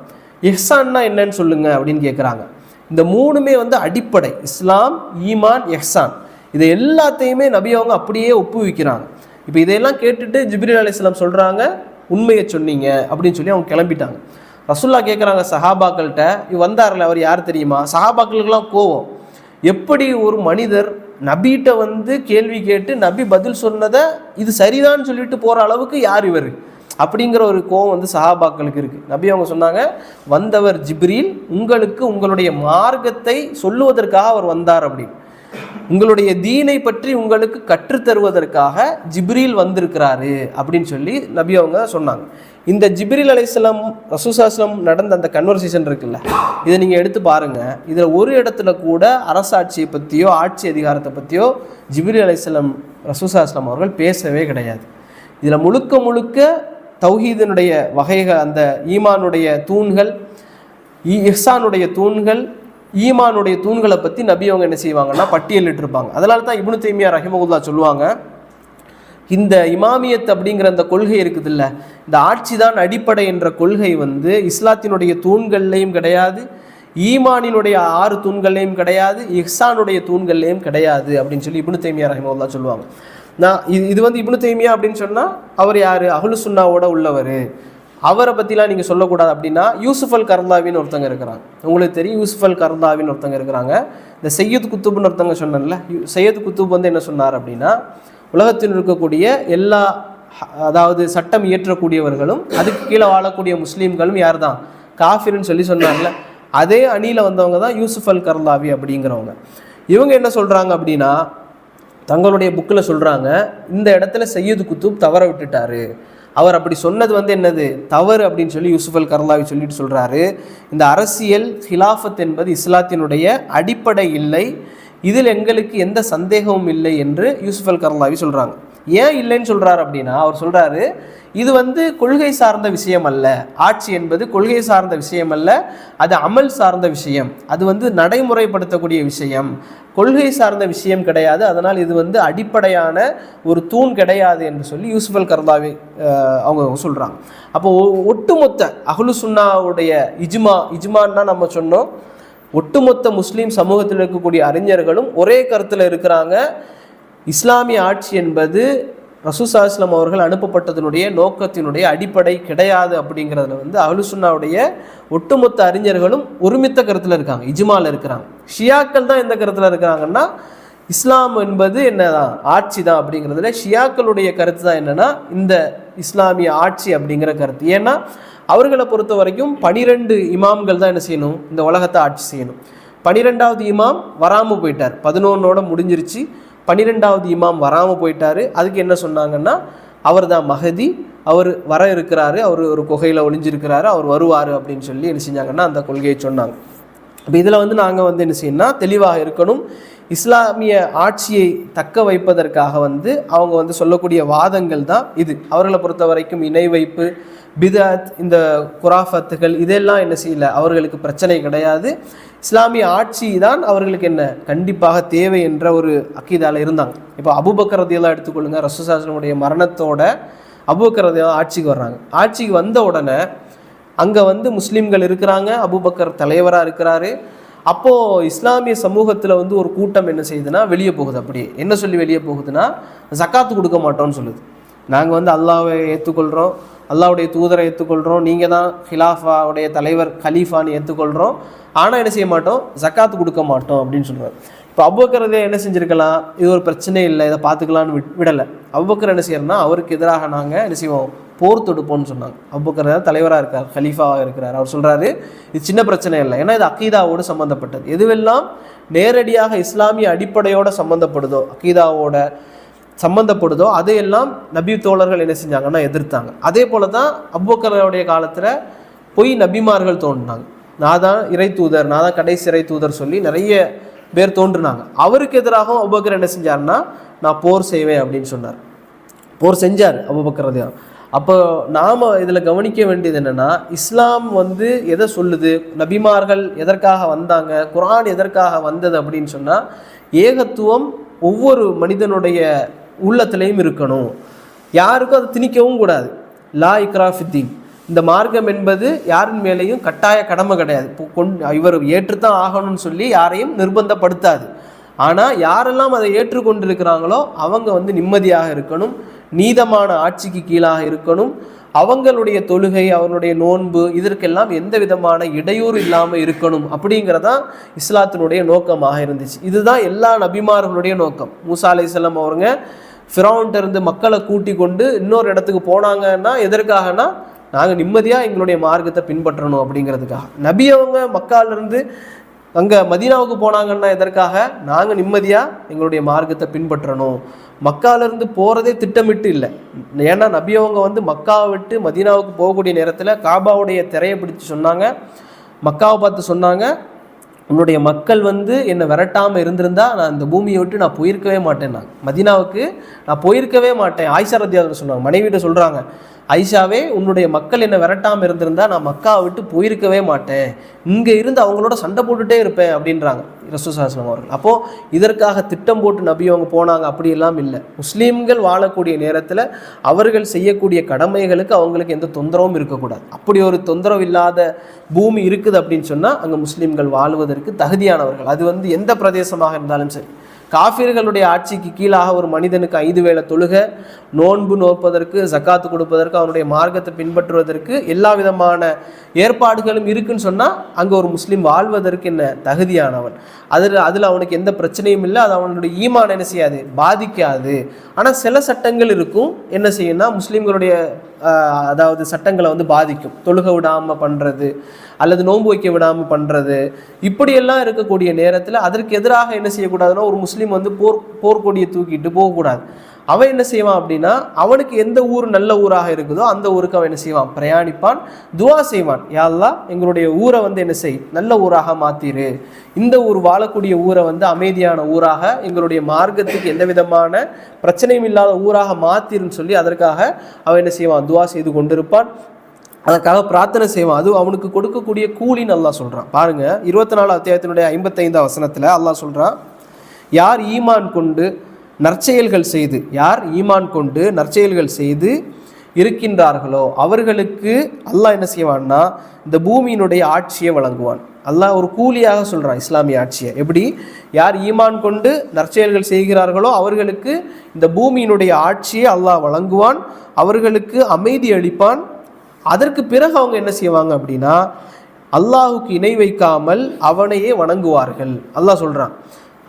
இஹ்சான்னா என்னன்னு சொல்லுங்க அப்படின்னு கேட்குறாங்க. இந்த மூணுமே வந்து அடிப்படை, இஸ்லாம், ஈமான், இஹ்சான். இதை எல்லாத்தையுமே நபி அவங்க அப்படியே ஒப்புவிக்கிறாங்க. இப்போ இதையெல்லாம் கேட்டுட்டு ஜிப்ரீல் அலைஹிஸ்ஸலாம் சொல்கிறாங்க, உண்மையை சொன்னீங்க அப்படின்னு சொல்லி அவங்க கிளம்பிட்டாங்க. ரசூல்லா கேட்குறாங்க சஹாபாக்கள்கிட்ட, வந்தார்ல அவர் யார் தெரியுமா? சஹாபாக்களுக்கெல்லாம் கோவம். எப்படி ஒரு மனிதர் நபிகிட்ட வந்து கேள்வி கேட்டு நபி பதில் சொன்னதை இது சரிதான்னு சொல்லிட்டு போகிற அளவுக்கு யார் இவர் அப்படிங்கிற ஒரு கோவம் வந்து சஹாபாக்களுக்கு இருக்குது. நபி அவங்க சொன்னாங்க, வந்தவர் ஜிப்ரீல், உங்களுக்கு உங்களுடைய மார்க்கத்தை சொல்லுவதற்காக அவர் வந்தார் அப்படின்னு. உங்களுடைய தீனை பற்றி உங்களுக்கு கற்றுத்தருவதற்காக ஜிப்ரீல் வந்திருக்கிறாரு அப்படின்னு சொல்லி நபி அவங்க சொன்னாங்க. இந்த ஜிப்ரீல் அலைஹிஸ்ஸலாம் ரசூல் ஸல்லல்லாஹு அலைஹி வஸல்லம் நடந்த அந்த கன்வர்சேஷன் இருக்குல்ல, இதை நீங்கள் எடுத்து பாருங்கள். இதில் ஒரு இடத்துல கூட அரசாட்சியை பற்றியோ ஆட்சி அதிகாரத்தை பற்றியோ ஜிப்ரீல் அலைஹிஸ்ஸலாம் ரசூல் ஸல்லல்லாஹு அலைஹி வஸல்லம் அவர்கள் பேசவே கிடையாது. இதில் முழுக்க முழுக்க தௌஹீதினுடைய வகைகள், அந்த ஈமானுடைய தூண்கள், இஹ்சானுடைய தூண்கள், ஈமானுடைய தூண்களை பற்றி நபி அவங்க என்ன செய்வாங்கன்னா பட்டியலிட்டிருப்பாங்க. அதனால தான் இப்னு தைமியா ரஹிமஹுல்லாஹ் சொல்லுவாங்க, இந்த இமாமியத் அப்படிங்கிற அந்த கொள்கை இருக்குது இல்லை, இந்த ஆட்சி தான் அடிப்படை என்ற கொள்கை வந்து இஸ்லாத்தினுடைய தூண்கள்லையும் கிடையாது, ஈமானினுடைய 6 தூண்கள்லையும் கிடையாது, இஹ்சானுடைய தூண்கள்லையும் கிடையாது அப்படின்னு சொல்லி இப்னு தைமியா ரஹிமஹுல்லாஹ் சொல்லுவாங்க. நான் இது வந்து இப்னு தைமியா அப்படின்னு சொன்னால் அவர் யார்? அஹ்லு சுன்னாவோட உள்ளவர். அவரை பற்றிலாம் நீங்கள் சொல்லக்கூடாது அப்படின்னா, யூசுஃப் அல் கர்தாவின்னு ஒருத்தங்க இருக்கிறாங்க. உங்களுக்கு தெரியும், யூசுஃப் அல் கர்தாவின்னு ஒருத்தங்க இருக்கிறாங்க. இந்த சையத் குத்துப்னு ஒருத்தங்க சொன்னேன்ல, சையத் குத்துப் வந்து என்ன சொன்னார் அப்படின்னா, உலகத்தில் இருக்கக்கூடிய எல்லா, அதாவது சட்டம் இயற்றக்கூடியவர்களும் அதுக்கு கீழே வாழக்கூடிய முஸ்லீம்களும் யார் தான்? காஃபிர்னு சொல்லி சொன்னார்ல, அதே அணியில் வந்தவங்க தான் யூசுஃப் அல் கர்தாவி அப்படிங்கிறவங்க. இவங்க என்ன சொல்கிறாங்க அப்படின்னா, தங்களுடைய புக்கில் சொல்கிறாங்க, இந்த இடத்துல சையத் குத்துப் தவற விட்டுட்டாரு, அவர் அப்படி சொன்னது வந்து என்னது தவறு அப்படின்னு சொல்லி யூசுஃப் அல் கர்தாவி சொல்லிட்டு சொல்கிறாரு. இந்த அரசியல் ஹிலாஃபத் என்பது இஸ்லாத்தினுடைய அடிப்படை இல்லை, இதில் எங்களுக்கு எந்த சந்தேகமும் இல்லை என்று யூசுஃப் அல் கர்தாவி சொல்கிறாங்க. ஏன் இல்லைன்னு சொல்கிறார் அப்படின்னா, அவர் சொல்கிறாரு, இது வந்து கொள்கை சார்ந்த விஷயம் அல்ல, ஆட்சி என்பது கொள்கை சார்ந்த விஷயம் அல்ல, அது அமல் சார்ந்த விஷயம், அது வந்து நடைமுறைப்படுத்தக்கூடிய விஷயம், கொள்கை சார்ந்த விஷயம் கிடையாது, அதனால் இது வந்து அடிப்படையான ஒரு தூண் கிடையாது என்று சொல்லி யூசுப் அல் கர்தாவி அவங்க சொல்கிறாங்க. அப்போ ஒட்டுமொத்த அஹ்லு சுன்னாவுடைய இஜ்மான்னா நம்ம சொன்னோம், ஒட்டுமொத்த முஸ்லீம் சமூகத்தில் இருக்கக்கூடிய அறிஞர்களும் ஒரே கருத்தில் இருக்கிறாங்க. இஸ்லாமிய ஆட்சி என்பது ரசூல் ஸல்லல்லாஹு அலைஹி வஸல்லம் அவர்கள் அனுப்பப்பட்டதனுடைய நோக்கத்தினுடைய அடிப்படை கிடையாது அப்படிங்கிறதுல வந்து அஹ்லு சுன்னாவுடைய ஒட்டுமொத்த அறிஞர்களும் ஒருமித்த கருத்தில் இருக்காங்க, இஜ்மால இருக்கிறாங்க. ஷியாக்கள் தான் எந்த கருத்தில் இருக்கிறாங்கன்னா, இஸ்லாம் என்பது என்னதான் ஆட்சி தான் அப்படிங்கிறதுல ஷியாக்களுடைய கருத்து தான் என்னன்னா இந்த இஸ்லாமிய ஆட்சி அப்படிங்கிற கருத்து. ஏன்னா அவர்களை பொறுத்த வரைக்கும் 12 இமாம்கள் தான் என்ன செய்யணும், இந்த உலகத்தை ஆட்சி செய்யணும். 12வது இமாம் வராமல் போயிட்டார், 11ஓட முடிஞ்சிருச்சு, 12வது இமாம் வராமல் போயிட்டார். அதுக்கு என்ன சொன்னாங்கன்னா, அவர் தான் மஹதி, அவர் வர இருக்கிறாரு, அவர் ஒரு குகையில் ஒளிஞ்சிருக்கிறாரு, அவர் வருவார் அப்படின்னு சொல்லி என்ன செஞ்சாங்கன்னா அந்த கொள்கையை சொன்னாங்க. இப்போ இதில் வந்து நாங்கள் வந்து என்ன செய்யணும்னா தெளிவாக இருக்கணும். இஸ்லாமிய ஆட்சியை தக்க வைப்பதற்காக வந்து அவங்க வந்து சொல்லக்கூடிய வாதங்கள் தான் இது. அவர்களை பொறுத்த வரைக்கும் இணை வைப்பு, பிதஅத், இந்த குராஃபத்துகள் இதெல்லாம் என்ன செய்யல, அவர்களுக்கு பிரச்சனை கிடையாது. இஸ்லாமிய ஆட்சி தான் அவர்களுக்கு என்ன கண்டிப்பாக தேவை என்ற ஒரு அக்கீதால இருந்தாங்க. இப்போ அபூபக்கர் ரலியல்லாஹு எடுத்துக்கொள்ளுங்க, ரசூலுல்லாஹி ஸல்லல்லாஹு அலைஹி வஸல்லம் மரணத்தோட அபூபக்கர் ரலியல்லாஹு ஆட்சிக்கு வர்றாங்க. ஆட்சிக்கு வந்த உடனே அங்கே வந்து முஸ்லீம்கள் இருக்கிறாங்க, அபூபக்கர் தலைவராக இருக்கிறாரு. அப்போது இஸ்லாமிய சமூகத்தில் வந்து ஒரு கூட்டம் என்ன செய்யுதுன்னா வெளியே போகுது. அப்படியே என்ன சொல்லி வெளியே போகுதுன்னா, ஜக்காத்து கொடுக்க மாட்டோம்னு சொல்லுது. நாங்கள் வந்து அல்லாஹ்வை ஏற்றுக்கொள்கிறோம், அல்லாஹ்வுடைய தூதரை ஏற்றுக்கொள்கிறோம், நீங்கள் தான் ஹிலாஃபாவுடைய தலைவர் கலீஃபான்னு ஏற்றுக்கொள்கிறோம், ஆனால் என்ன செய்ய மாட்டோம், ஜக்காத்து கொடுக்க மாட்டோம் அப்படின்னு சொல்கிறார். இப்போ அபூபக்கர் என்ன செஞ்சுருக்கலாம், இது ஒரு பிரச்சனை இல்லை, இதை பார்த்துக்கலான்னு விடலை. அபூபக்கர் என்ன செய்யறோம்னா, அவருக்கு எதிராக நாங்கள் என்ன செய்வோம், போர் தொடுப்போம்னு சொன்னாங்க. அபூபக்கர் தலைவராக இருக்கார், கலீஃபாவாக இருக்கிறார். அவர் சொல்கிறாரு, இது சின்ன பிரச்சனை இல்லை, ஏன்னா இது அக்கீதாவோடு சம்மந்தப்பட்டது. எதுவெல்லாம் நேரடியாக இஸ்லாமிய அடிப்படையோடு சம்மந்தப்படுதோ, அக்கீதாவோட சம்மந்தப்படுதோ அதையெல்லாம் நபி தோழர்கள் என்ன செஞ்சாங்கன்னா எதிர்த்தாங்க. அதே போல தான் அபூபக்கருடைய காலத்தில் பொய் நபிமார்கள் தோன்றினாங்க. நான் தான் இறை தூதர், நான் தான் கடைசி இறை தூதர் சொல்லி நிறைய பேர் தோன்றினாங்க. அவருக்கு எதிராகவும் அபூபக்கர் என்ன செஞ்சார்னா, நான் போர் செய்வேன் அப்படின்னு சொன்னார். போர் செஞ்சார் அபூபக்கர் ரலியல்லாஹு. அப்போ நாம் இதில் கவனிக்க வேண்டியது என்னென்னா, இஸ்லாம் வந்து எதை சொல்லுது, நபிமார்கள் எதற்காக வந்தாங்க, குர்ஆன் எதற்காக வந்தது அப்படின்னு சொன்னால், ஏகத்துவம் ஒவ்வொரு மனிதனுடைய உள்ளத்திலையும் இருக்கணும், யாருக்கும் அதை திணிக்கவும் கூடாது. லா இக்ரா ஃபித்தீன், இந்த மார்க்கம் என்பது யாரின் மேலேயும் கட்டாய கடமை கிடையாது. இவர் ஏற்றுத்தான் ஆகணும்னு சொல்லி யாரையும் நிர்பந்தப்படுத்தாது. ஆனால் யாரெல்லாம் அதை ஏற்றுக்கொண்டிருக்கிறாங்களோ அவங்க வந்து நிம்மதியாக இருக்கணும், நீதமான ஆட்சிக்கு கீழாக இருக்கணும், அவங்களுடைய தொழுகை, அவர்களுடைய நோன்பு இதற்கெல்லாம் எந்த விதமான இடையூறு இல்லாமல் இருக்கணும் அப்படிங்கிறதான் இஸ்லாத்தினுடைய நோக்கமாக இருந்துச்சு. இதுதான் எல்லா நபிமார்களுடைய நோக்கம். மூசா அலைஹிஸ்ஸலாம் அவருங்க ஃபிரௌன்ட்ட இருந்து மக்களை கூட்டி கொண்டு இன்னொரு இடத்துக்கு போனாங்கன்னா எதற்காகனா, நாங்கள் நிம்மதியாக எங்களுடைய மார்க்கத்தை பின்பற்றணும் அப்படிங்கிறதுக்காக. நபி அவங்க மக்காலிருந்து அங்கே மதீனாவுக்கு போனாங்கன்னா எதற்காக, நாங்கள் நிம்மதியாக எங்களுடைய மார்க்கத்தை பின்பற்றணும். மக்காலிருந்து போகிறதே திட்டமிட்டு இல்லை. ஏன்னா நபி அவங்க வந்து மக்காவை விட்டு மதீனாவுக்கு போகக்கூடிய நேரத்தில் காபாவுடைய திரையை பிடிச்சி சொன்னாங்க, மக்காவை பார்த்து சொன்னாங்க, உன்னுடைய மக்கள் வந்து என்னை விரட்டாமல் இருந்திருந்தா நான் இந்த பூமியை விட்டு நான் போயிருக்கவே மாட்டேன், நான் மதீனாவுக்கு நான் போயிருக்கவே மாட்டேன். ஆயிஷா ரலியல்லாஹு சொன்னாங்க, மனைவிட்ட சொல்கிறாங்க, ஐஷாவே உன்னுடைய மக்கள் என்னை விரட்டாமல் இருந்திருந்தா நான் மக்காவை விட்டு போயிருக்கவே மாட்டேன், இங்கே இருந்து அவங்களோட சண்டை போட்டுகிட்டே இருப்பேன் அப்படின்றாங்க ரசூலுல்லாஹி ஸல்லல்லாஹு அலைஹி வஸல்லம் அவர்கள். அப்போது இதற்காக திட்டம் போட்டு நபி அவங்க போனாங்க அப்படியெல்லாம் இல்லை. முஸ்லீம்கள் வாழக்கூடிய நேரத்தில் அவர்கள் செய்யக்கூடிய கடமைகளுக்கு அவங்களுக்கு எந்த தொந்தரவும் இருக்கக்கூடாது. அப்படி ஒரு தொந்தரவு இல்லாத பூமி இருக்குது அப்படின்னு சொன்னால் அங்கே முஸ்லீம்கள் வாழ்வதற்கு தகுதியானவர்கள். அது வந்து எந்த பிரதேசமாக இருந்தாலும் சரி. காஃபிர்களுடைய ஆட்சிக்கு கீழாக ஒரு மனிதனுக்கு 5 வேளை தொழுக, நோன்பு நோற்பதற்கு, ஜக்காத்து கொடுப்பதற்கு, அவனுடைய மார்க்கத்தை பின்பற்றுவதற்கு எல்லா விதமான ஏற்பாடுகளும் இருக்குன்னு சொன்னால் அங்கே ஒரு முஸ்லீம் வாழ்வதற்கு என்ன தகுதியானவன். அதில் அவனுக்கு எந்த பிரச்சனையும் இல்லை, அது அவனுடைய ஈமான் என்ன செய்யாது, பாதிக்காது. ஆனால் சில சட்டங்கள் இருக்கும், என்ன செய்யும்னா முஸ்லீம்களுடைய அதாவது சட்டங்களை வந்து பாதிக்கும். தொழுக விடாமல் பண்ணுறது அல்லது நோன்பு வைக்க விடாமல் பண்ணுறது, இப்படியெல்லாம் இருக்கக்கூடிய நேரத்தில் அதற்கு எதிராக என்ன செய்யக்கூடாதுன்னா, ஒரு முஸ்லீம் வந்து போர்க்கொடியை தூக்கிட்டு போகக்கூடாது. அவன் என்ன செய்வான் அப்படின்னா அவனுக்கு எந்த ஊர் நல்ல ஊராக இருக்குதோ அந்த ஊருக்கு அவன் என்ன செய்வான், பிரயாணிப்பான், துவா செய்வான், யா அல்லாஹ் எங்களுடைய ஊரை வந்து என்ன செய், நல்ல ஊராக மாத்திரு, இந்த ஊர் வாழக்கூடிய ஊரை வந்து அமைதியான ஊராக, எங்களுடைய மார்க்கத்துக்கு எந்த விதமான பிரச்சனையும் இல்லாத ஊராக மாத்திருன்னு சொல்லி அதற்காக அவன் என்ன செய்வான், துவா செய்து கொண்டிருப்பான், அதற்காக பிரார்த்தனை செய்வான். அது அவனுக்கு கொடுக்கக்கூடிய கூலின்னு அல்லாஹ் சொல்கிறான். பாருங்க 24 அத்தியாயத்தினுடைய 55 வசனத்தில் அல்லாஹ் சொல்கிறான், யார் ஈமான் கொண்டு நற்செயல்கள் செய்து, யார் ஈமான் கொண்டு நற்செயல்கள் செய்து இருக்கின்றார்களோ அவர்களுக்கு அல்லாஹ் என்ன செய்வான்னா இந்த பூமியினுடைய ஆட்சியை வழங்குவான். அல்லாஹ் ஒரு கூலியாக சொல்கிறான் இஸ்லாமிய ஆட்சியை. எப்படி? யார் ஈமான் கொண்டு நற்செயல்கள் செய்கிறார்களோ அவர்களுக்கு இந்த பூமியினுடைய ஆட்சியை அல்லாஹ் வழங்குவான், அவர்களுக்கு அமைதி அளிப்பான். அதற்கு பிறகு அவங்க என்ன செய்வாங்க அப்படின்னா அல்லாஹுக்கு இணை வைக்காமல் அவனையே வணங்குவார்கள். அல்லாஹ் சொல்கிறான்,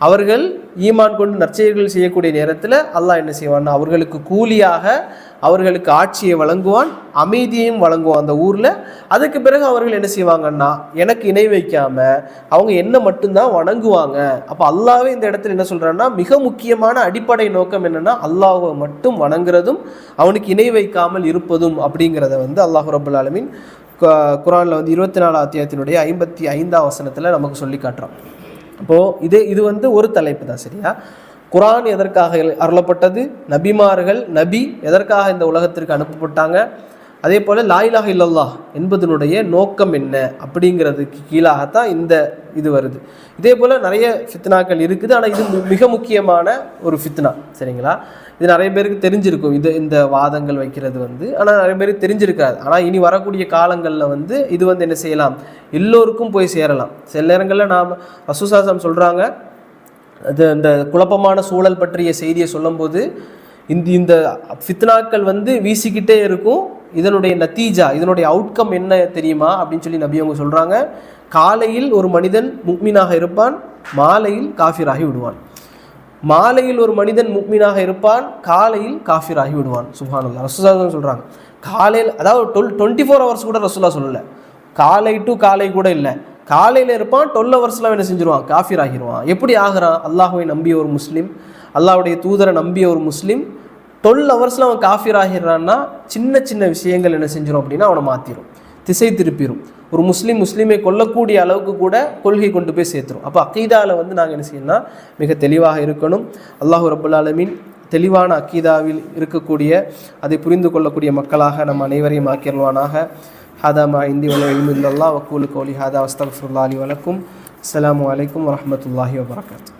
அவர்கள் ஈமான் கொண்டு நற்செயல்கள் செய்யக்கூடிய நேரத்தில் அல்லாஹ் என்ன செய்வான்னா அவர்களுக்கு கூலியாக அவர்களுக்கு ஆட்சியை வழங்குவான், அமைதியையும் வழங்குவான் அந்த ஊரில். அதுக்கு பிறகு அவர்கள் என்ன செய்வாங்கன்னா எனக்கு இணை வைக்காமல் அவங்க என்ன மட்டும்தான் வணங்குவாங்க. அப்போ அல்லாஹ்வே இந்த இடத்துல என்ன சொல்கிறான்னா மிக முக்கியமான அடிப்படை நோக்கம் என்னென்னா அல்லாஹ்வை மட்டும் வணங்குறதும் அவனுக்கு இணை வைக்காமல் இருப்பதும் அப்படிங்கிறத வந்து அல்லாஹ் ரப்பல் ஆலமீன் குர்ஆனில் வந்து 24 அத்தியாயத்தினுடைய 55 வசனத்தில் நமக்கு சொல்லி காட்டுறான். அப்போது இது வந்து ஒரு தலைப்பு தான். சரியா? குர்ஆன் எதற்காக அருளப்பட்டது, நபிமார்கள் நபி எதற்காக இந்த உலகத்திற்கு அனுப்பப்பட்டாங்க, அதே போல் லா இலாஹ இல்லல்லாஹ் என்பதனுடைய நோக்கம் என்ன அப்படிங்கிறதுக்கு கீழாகத்தான் இந்த இது வருது. இதே போல் நிறைய ஃபித்னாக்கள் இருக்குது. ஆனால் இது மிக முக்கியமான ஒரு ஃபித்னா. சரிங்களா? இது நிறைய பேருக்கு தெரிஞ்சிருக்கும், இந்த வாதங்கள் வைக்கிறது வந்து. ஆனால் நிறைய பேருக்கு தெரிஞ்சிருக்காது. ஆனால் இனி வரக்கூடிய காலங்களில் வந்து இது வந்து என்ன செய்யலாம், எல்லோருக்கும் போய் சேரலாம். சில நேரங்களில் நாம் ரசூலுல்லாஹி ஸல்லல்லாஹு அலைஹி வஸல்லம் சொல்கிறாங்க, அது இந்த குழப்பமான சூழல் பற்றிய செய்தியை சொல்லும்போது இந்த ஃபித்னாக்கள் வந்து வீசிக்கிட்டே இருக்கும், இதனுடைய நத்தீஜா, இதனுடைய அவுட்கம் என்ன தெரியுமா அப்படின்னு சொல்லி நபி அவங்க சொல்கிறாங்க, காலையில் ஒரு மனிதன் முக்மீனாக இருப்பான், மாலையில் காஃபிராகி விடுவான். மாலையில் ஒரு மனிதன் முக்மீனாக இருப்பான், காலையில் காஃபிராகி விடுவான். சுப்ஹானல்லாஹ். ரசூலுல்லாஹ் சொல்கிறாங்க காலையில், அதாவது 24 ஹவர்ஸ் கூட ரசூலுல்லாஹ் சொல்லலை, காலை டு காலை கூட இல்லை, காலையில் இருப்பான், 12 ஹவர்ஸ்லாம் என்ன செஞ்சிருவான், காஃபிர் ஆகிடுவான். எப்படி ஆகிறான்? அல்லாஹுவை நம்பிய ஒரு முஸ்லீம், அல்லாஹ்வுடைய தூதரை நம்பிய ஒரு முஸ்லீம் 12 ஹவர்ஸில் அவன் காஃபிர் ஆகிறான்னா சின்ன சின்ன விஷயங்கள் என்ன செஞ்சிடும் அப்படின்னா அவனை மாற்றிடும், திசை திருப்பிடும். ஒரு முஸ்லீமை கொல்லக்கூடிய அளவுக்கு கூட கொள்கை கொண்டு போய் சேர்த்துரும். அப்போ அக்கீதாவில் வந்து நாங்கள் என்ன செய்யணும்னா மிக தெளிவாக இருக்கணும். அல்லாஹ் ரப்பல் ஆலமீன் தெளிவான அக்கீதாவில் இருக்கக்கூடிய அதை புரிந்து கொள்ளக்கூடிய மக்களாக நம்ம அனைவரையும் ஆக்கிடுவானாக. ஹாதா மா இந்தி வல இல்மு இல்லல்லாஹ் வக்கூலு கௌலி ஹாதா வஸ்தக்ஃபிருல்லாஹி வலக்கும். அஸ்ஸலாமு அலைக்கும் வரஹ்மத்துல்லாஹி வபரகாத்துஹு.